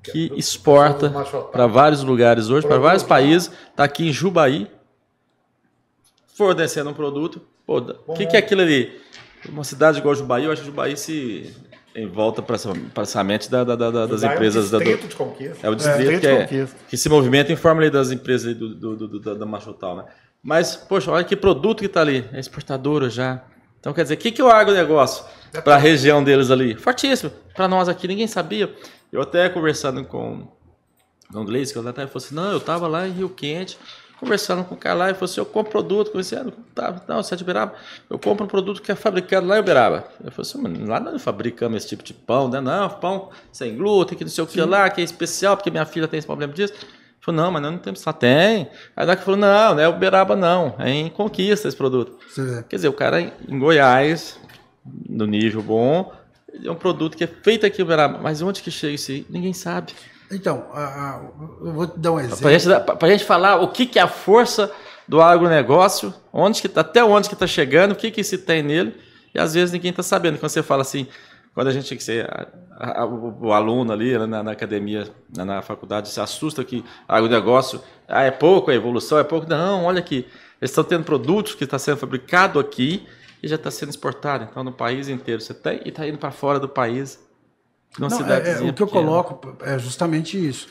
que exporta para vários lugares hoje, para vários países, está aqui em Jubaí, fornecendo um produto. Pô, o que é aquilo ali? Uma cidade igual Jubaí, eu acho que Jubaí se... em volta para essa mente das empresas. É o distrito de Conquista. É o distrito que se movimenta em forma da empresas da Machutal, né? Mas, poxa, olha que produto que está ali. É exportadora já. Então, quer dizer, o que é o agronegócio para a região deles ali? Fortíssimo. Para nós aqui, ninguém sabia. Eu até conversando com o Gleice, que eu até falou assim, não, eu estava lá em Rio Quente, conversando com o cara lá, e falou assim, eu compro produto, não, você é de Uberaba, eu compro um produto que é fabricado lá em Uberaba. Eu falei assim, mas lá não fabricamos esse tipo de pão, né? Não, pão sem glúten, que não sei o que lá, que é especial, porque minha filha tem esse problema disso. Ele falou, não, mas nós não temos, só tem. Aí ela falou, não é Uberaba não, é em Conquista esse produto. Sim. Quer dizer, o cara em Goiás, no nível bom, é um produto que é feito aqui em Uberaba, mas onde que chega isso aí? Ninguém sabe. Então, eu vou te dar um exemplo. Para a gente falar o que é a força do agronegócio, até onde que está chegando, o que se tem nele, e às vezes ninguém está sabendo. Quando você fala assim, quando a gente o aluno ali na academia, na faculdade, se assusta que agronegócio é pouco, a evolução é pouco. Não, olha aqui, eles estão tendo produtos que estão sendo fabricados aqui e já está sendo exportado. Então, no país inteiro você tem e está indo para fora do país. Não, o que eu coloco é justamente isso.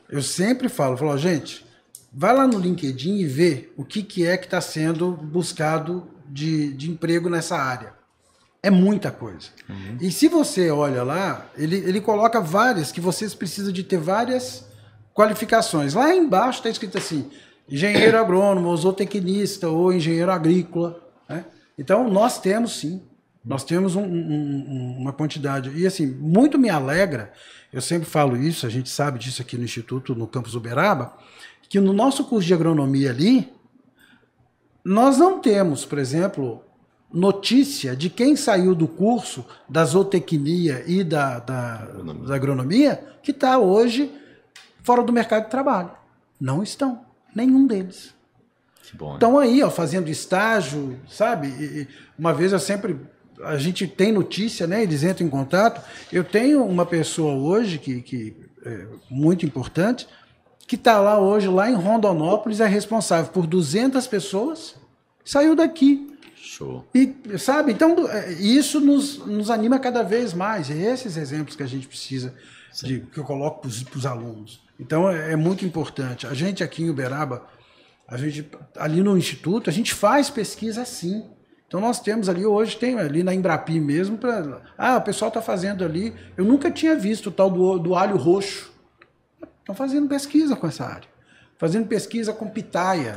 Eu sempre falo, gente, vai lá no LinkedIn e vê o que é que está sendo buscado de emprego nessa área. É muita coisa. Uhum. E se você olha lá, ele coloca várias, que vocês precisam de ter várias qualificações. Lá embaixo está escrito assim, engenheiro agrônomo, ou zootecnista, ou engenheiro agrícola. Né? Então, nós temos sim. Nós temos uma quantidade. E assim, muito me alegra, eu sempre falo isso, a gente sabe disso aqui no Instituto, no campus Uberaba, que no nosso curso de agronomia ali, nós não temos, por exemplo, notícia de quem saiu do curso da zootecnia e da agronomia que está hoje fora do mercado de trabalho. Não estão, nenhum deles. Que bom, né? Estão aí, fazendo estágio, sabe? E uma vez a gente tem notícia, né? Eles entram em contato. Eu tenho uma pessoa hoje que é muito importante, que está lá hoje, lá em Rondonópolis, é responsável por 200 pessoas, saiu daqui. Show. E, sabe, então, isso nos anima cada vez mais. É esses exemplos que a gente precisa, que eu coloco para os alunos. Então, é muito importante. A gente aqui em Uberaba, ali no Instituto, a gente faz pesquisa assim. Então, nós temos ali, hoje tem ali na Embrapi mesmo, o pessoal está fazendo ali, eu nunca tinha visto o tal do alho roxo. Estão fazendo pesquisa com essa área. fazendo pesquisa com pitaia.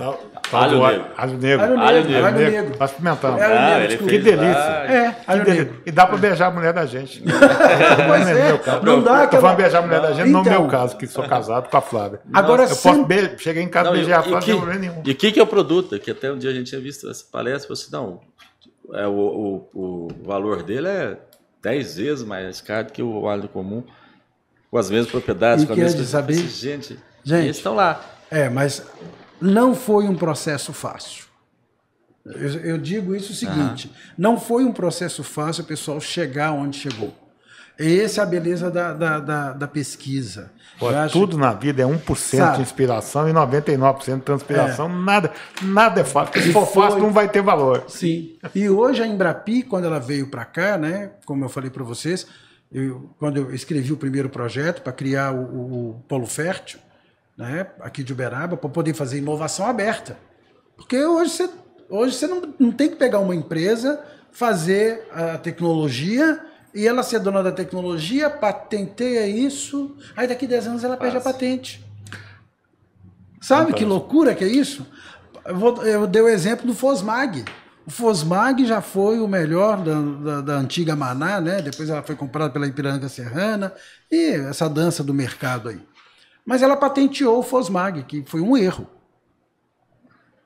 Alho negro. Alho negro. Alho negro. Nós experimentamos. Que delícia. Alho negro. E dá para beijar a mulher da gente. Pois é. Não dá Eu vou beijar a mulher da gente, no Então. meu caso, que sou casado com a Flávia. Agora, Eu posso chegar em casa e beijar a Flávia sem problema nenhum. E o que é o produto? Que até um dia a gente tinha visto essa palestra, você não, o valor dele é 10 vezes mais caro que o alho comum, com as mesmas propriedades, E com a quer mesma saber? gente, eles Gente, estão lá. mas não foi um processo fácil. Eu digo isso o seguinte, não foi um processo fácil o pessoal chegar onde chegou. Essa é a beleza da pesquisa. Pô, tudo na vida é 1% de inspiração e 99% de transpiração. Nada é fácil. Se for fácil, não vai ter valor. Sim. E hoje a Embrapi, quando ela veio para cá, né, como eu falei para vocês, quando eu escrevi o primeiro projeto para criar o Polo Fértil, né, aqui de Uberaba, para poder fazer inovação aberta. Porque hoje você não tem que pegar uma empresa, fazer a tecnologia e ela ser dona da tecnologia, patenteia isso, aí daqui 10 anos ela perde a patente. Sabe que loucura que é isso? Eu dei o exemplo do Fosmag. O Fosmag já foi o melhor da antiga Maná, né? Depois ela foi comprada pela Ipiranga Serrana, e essa dança do mercado aí. Mas ela patenteou o Fosmag, que foi um erro.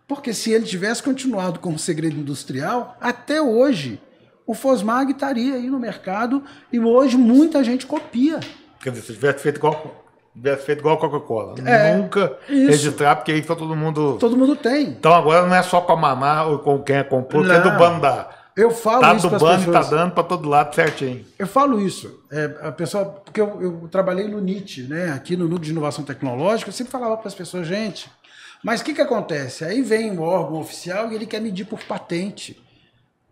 Porque se ele tivesse continuado como segredo industrial, até hoje o Fosmag estaria aí no mercado e hoje muita gente copia. Quer dizer, se tivesse feito igual a Coca-Cola. Nunca isso. registrar, porque aí todo mundo... Todo mundo tem. Então agora não é só com a Maná ou com quem comprou, que é do bando da... Eu falo isso para as pessoas. Tá dando para todo lado certinho. Eu falo isso. A pessoa, porque eu trabalhei no NIT, né, aqui no Núcleo de Inovação Tecnológica, eu sempre falava para as pessoas, gente, mas o que acontece? Aí vem um órgão oficial e ele quer medir por patente.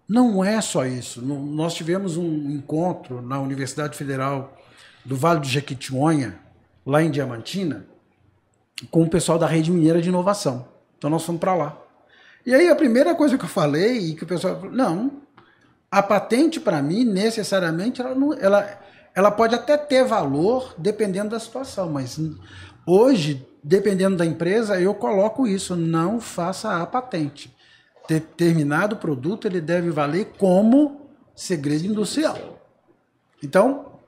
Não é só isso. Nós tivemos um encontro na Universidade Federal do Vale do Jequitinhonha, lá em Diamantina, com o pessoal da Rede Mineira de Inovação. Então nós fomos para lá. E aí a primeira coisa que eu falei, e que o pessoal falou, não, a patente para mim, necessariamente, ela pode até ter valor dependendo da situação, mas hoje, dependendo da empresa, eu coloco isso, não faça a patente. Determinado produto ele deve valer como segredo industrial. Então,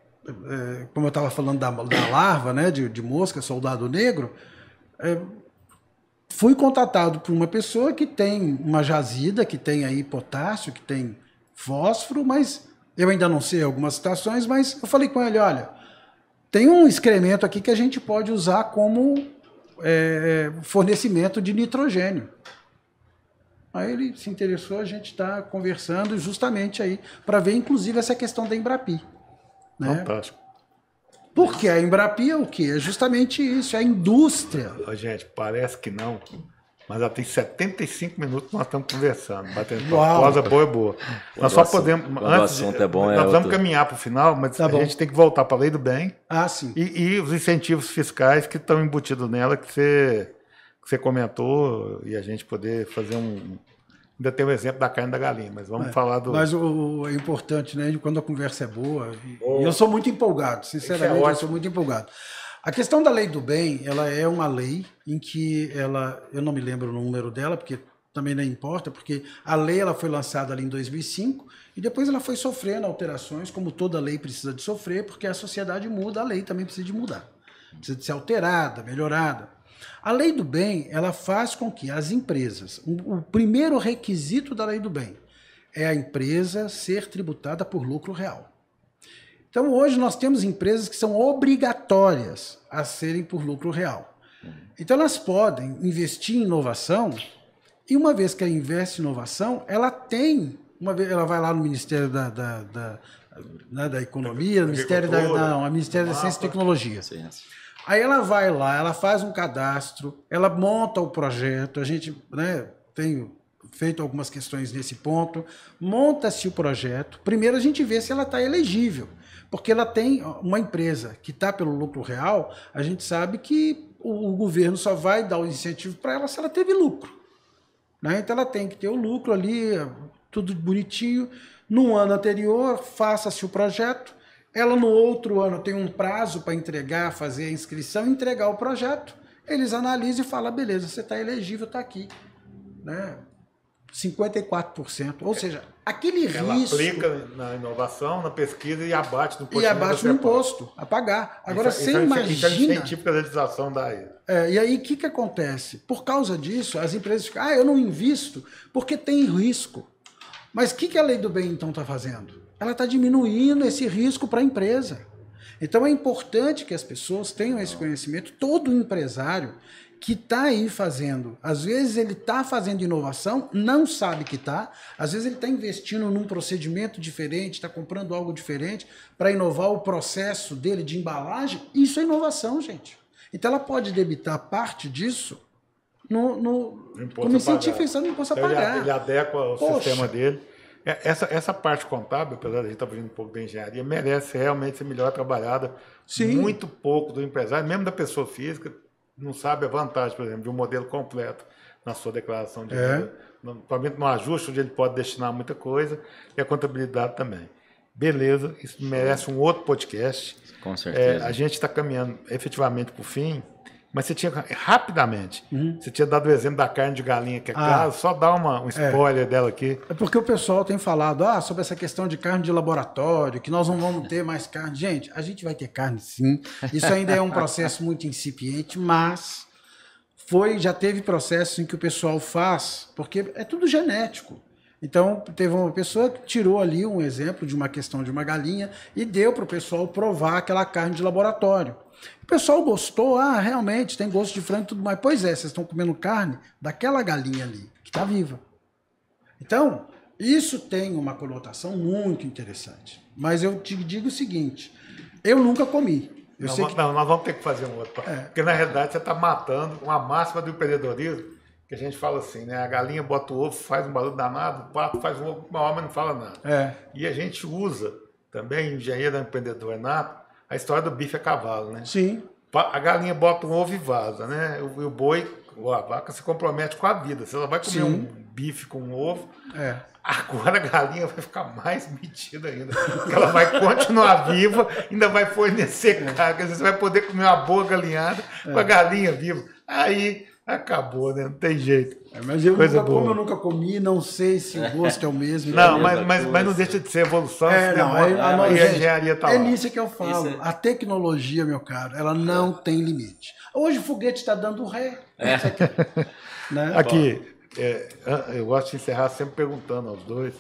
como eu estava falando da larva, né, de mosca, soldado negro, fui contatado por uma pessoa que tem uma jazida, que tem aí potássio, que tem fósforo, mas eu ainda não sei algumas situações, mas eu falei com ele, olha, tem um excremento aqui que a gente pode usar como fornecimento de nitrogênio. Aí ele se interessou, a gente está conversando justamente aí para ver, inclusive, essa questão da Embrapi. Né? Fantástico. Porque a Embrapi é o quê? É justamente isso, é a indústria. Gente, parece que não, mas já tem 75 minutos que nós estamos conversando, batendo Uau. prosa boa e boa. Nós só podemos... Quando o assunto é bom, nós vamos caminhar para o final, mas a gente tem que voltar para a Lei do Bem. Sim. E os incentivos fiscais que estão embutidos nela, que você comentou, e a gente poder fazer ainda tem o exemplo da carne da galinha, mas vamos falar do... Mas é importante, né? Quando a conversa é boa, e eu sou muito empolgado, sinceramente, eu sou muito empolgado. A questão da Lei do Bem, ela é uma lei em que eu não me lembro o número dela, porque também não importa, porque a lei ela foi lançada ali em 2005 e depois ela foi sofrendo alterações, como toda lei precisa de sofrer, porque a sociedade muda, a lei também precisa de mudar. Precisa de ser alterada, melhorada. A Lei do Bem, ela faz com que as empresas, o primeiro requisito da Lei do Bem é a empresa ser tributada por lucro real. Então, hoje nós temos empresas que são obrigatórias a serem por lucro real. Então, elas podem investir em inovação e uma vez que ela investe em inovação, ela vai lá no Ministério da Economia, no Ministério da Ciência e Tecnologia. Aí ela vai lá, ela faz um cadastro, ela monta o projeto, a gente tem feito algumas questões nesse ponto, monta-se o projeto, primeiro a gente vê se ela está elegível, porque ela tem uma empresa que está pelo lucro real, a gente sabe que o governo só vai dar o incentivo para ela se ela teve lucro. Né? Então ela tem que ter o lucro ali, tudo bonitinho, no ano anterior faça-se o projeto, ela no outro ano tem um prazo para entregar, fazer a inscrição, entregar o projeto eles analisam e falam, beleza, você está elegível, está aqui. Né? 54%. Ou seja, aquele Ela risco... aplica na inovação, na pesquisa e abate no imposto. E abate no imposto, a pagar. Agora, você imagina... Isso é incentivo para a legislação da área. E aí, o que acontece? Por causa disso, as empresas ficam, eu não invisto porque tem risco. Mas o que a lei do bem, então, está fazendo? Ela está diminuindo esse risco para a empresa. Então, é importante que as pessoas tenham esse conhecimento. Todo empresário que está aí fazendo, às vezes ele está fazendo inovação, não sabe que está, às vezes ele está investindo num procedimento diferente, está comprando algo diferente para inovar o processo dele de embalagem. Isso é inovação, gente. Então, ela pode debitar parte disso como incentivo pensando no imposto a pagar. Ele adequa o sistema dele. Essa parte contábil, apesar de a gente estar fazendo um pouco da engenharia, merece realmente ser melhor trabalhada. Sim. Muito pouco do empresário, mesmo da pessoa física, não sabe a vantagem, por exemplo, de um modelo completo na sua declaração de renda. Provavelmente no ajuste, onde ele pode destinar muita coisa, e a contabilidade também. Beleza, isso merece um outro podcast. Com certeza. A gente está caminhando efetivamente para o fim, mas você tinha, rapidamente, você tinha dado o exemplo da carne de galinha, que é caro, só dá um spoiler dela aqui. É porque o pessoal tem falado sobre essa questão de carne de laboratório, que nós não vamos ter mais carne. Gente, a gente vai ter carne sim, isso ainda é um processo muito incipiente, mas já teve processos em que o pessoal faz, porque é tudo genético. Então, teve uma pessoa que tirou ali um exemplo de uma questão de uma galinha e deu para o pessoal provar aquela carne de laboratório. O pessoal gostou, realmente, tem gosto de frango e tudo mais. Pois é, vocês estão comendo carne daquela galinha ali, que está viva. Então, isso tem uma conotação muito interessante. Mas eu te digo o seguinte, eu nunca comi. Nós vamos ter que fazer um outro. Porque, na realidade, você está matando uma máxima do empreendedorismo, que a gente fala assim, né? A galinha bota o ovo, faz um barulho danado, o pato faz um ovo, uma hora não fala nada. E a gente usa também, engenheiro empreendedor nato, a história do bife a cavalo, né? Sim. A galinha bota um ovo e vaza, né? O boi, ou a vaca, se compromete com a vida. Você só vai comer um bife com um ovo. Agora a galinha vai ficar mais metida ainda. Porque ela vai continuar viva, ainda vai fornecer carga. Você vai poder comer uma boa galinhada com a galinha viva. Aí acabou, né? Não tem jeito. Mas como eu nunca comi, não sei se o gosto é o mesmo. Não, mas não deixa de ser evolução. E a engenharia está lá. É nisso que eu falo. A tecnologia, meu caro, ela não tem limite. Hoje o foguete está dando ré. Né? Aqui, eu gosto de encerrar sempre perguntando aos dois.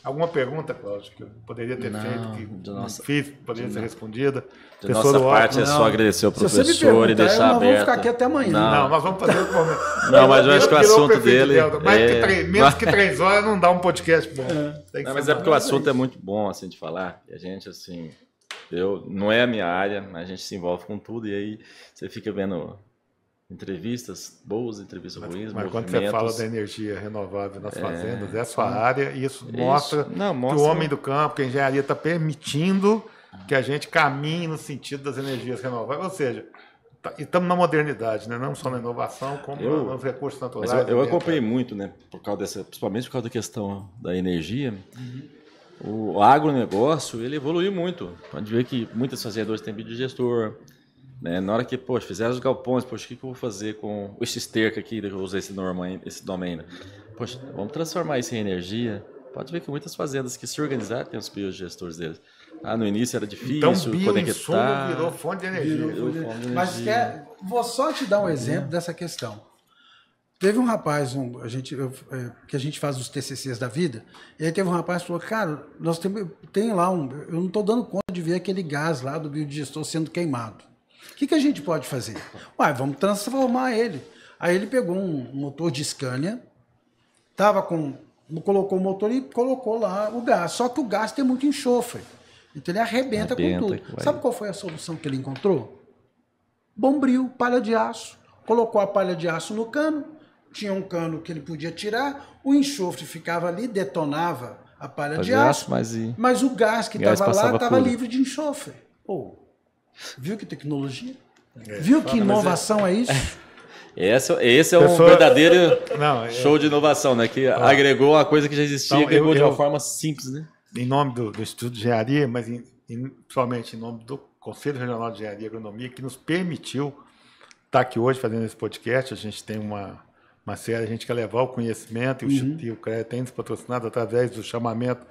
Alguma pergunta, Cláudio, que eu poderia ter feito, que não fiz, poderia ser respondida? De nossa parte, é só agradecer ao professor e deixar aberto. Vamos ficar aqui até amanhã. Não, nós vamos fazer outro momento. Não, mas eu acho que o assunto dele... Menos que 3 horas não dá um podcast bom. Mas é porque o assunto é muito bom, assim, de falar. E a gente, assim... não é a minha área, mas a gente se envolve com tudo. E aí você fica vendo... entrevistas boas, entrevistas ruins, mas quando você fala da energia renovável nas fazendas, é a sua área, e isso mostra que o homem do campo, que a engenharia está permitindo que a gente caminhe no sentido das energias renováveis, ou seja, estamos na modernidade, né? Não só na inovação, como nos recursos naturais. Mas eu acompanhei muito, né? Principalmente por causa da questão da energia. O agronegócio, ele evoluiu muito. Pode ver que muitas fazendas têm biodigestor. Né? Na hora que, fizeram os galpões, o que eu vou fazer com esse esterco aqui, eu usei esse nome ainda. Vamos transformar isso em energia. Pode ver que muitas fazendas que se organizaram têm os biogestores deles. No início era difícil conectar. Virou fonte de energia. Mas vou só te dar um exemplo dessa questão. Teve um rapaz, que a gente faz os TCCs da vida, e aí teve um rapaz que falou, cara, nós tem lá eu não estou dando conta de ver aquele gás lá do biodigestor sendo queimado. O que a gente pode fazer? Vamos transformar ele. Aí ele pegou um motor de Scania, colocou o motor e colocou lá o gás. Só que o gás tem muito enxofre. Então ele arrebenta com tudo. Sabe qual foi a solução que ele encontrou? Bombril, palha de aço. Colocou a palha de aço no cano, tinha um cano que ele podia tirar, o enxofre ficava ali, detonava a palha de aço, mas o gás que estava lá estava livre de enxofre. Viu que tecnologia? Viu que inovação é isso? Esse é um verdadeiro show de inovação, né? Que agregou uma coisa que já existia, agregou de uma forma simples, né? Em nome do Instituto de Engenharia, mas principalmente em nome do Conselho Regional de Engenharia e Agronomia, que nos permitiu estar aqui hoje fazendo esse podcast. A gente tem uma série, a gente quer levar o conhecimento e o CREA tem nos patrocinado através do chamamento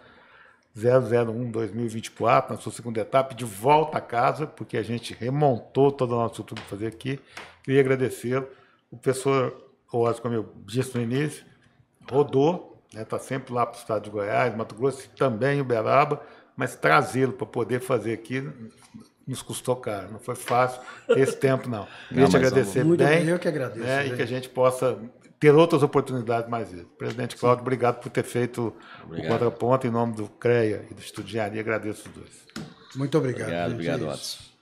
001-2024, na sua segunda etapa, de volta a casa, porque a gente remontou toda a nossa estrutura para fazer aqui. Queria agradecer o professor Oz, como eu disse no início, rodou, está sempre lá para o estado de Goiás, Mato Grosso e também Uberaba, mas trazê-lo para poder fazer aqui nos custou caro, não foi fácil esse tempo, não. Queria te agradecer bem. Eu que agradeço. E que a gente possa ter outras oportunidades mais vezes. Presidente Cláudio, obrigado por ter feito o contraponto em nome do CREA e do Instituto de Engenharia. Agradeço os dois. Muito obrigado. Obrigado, Watson.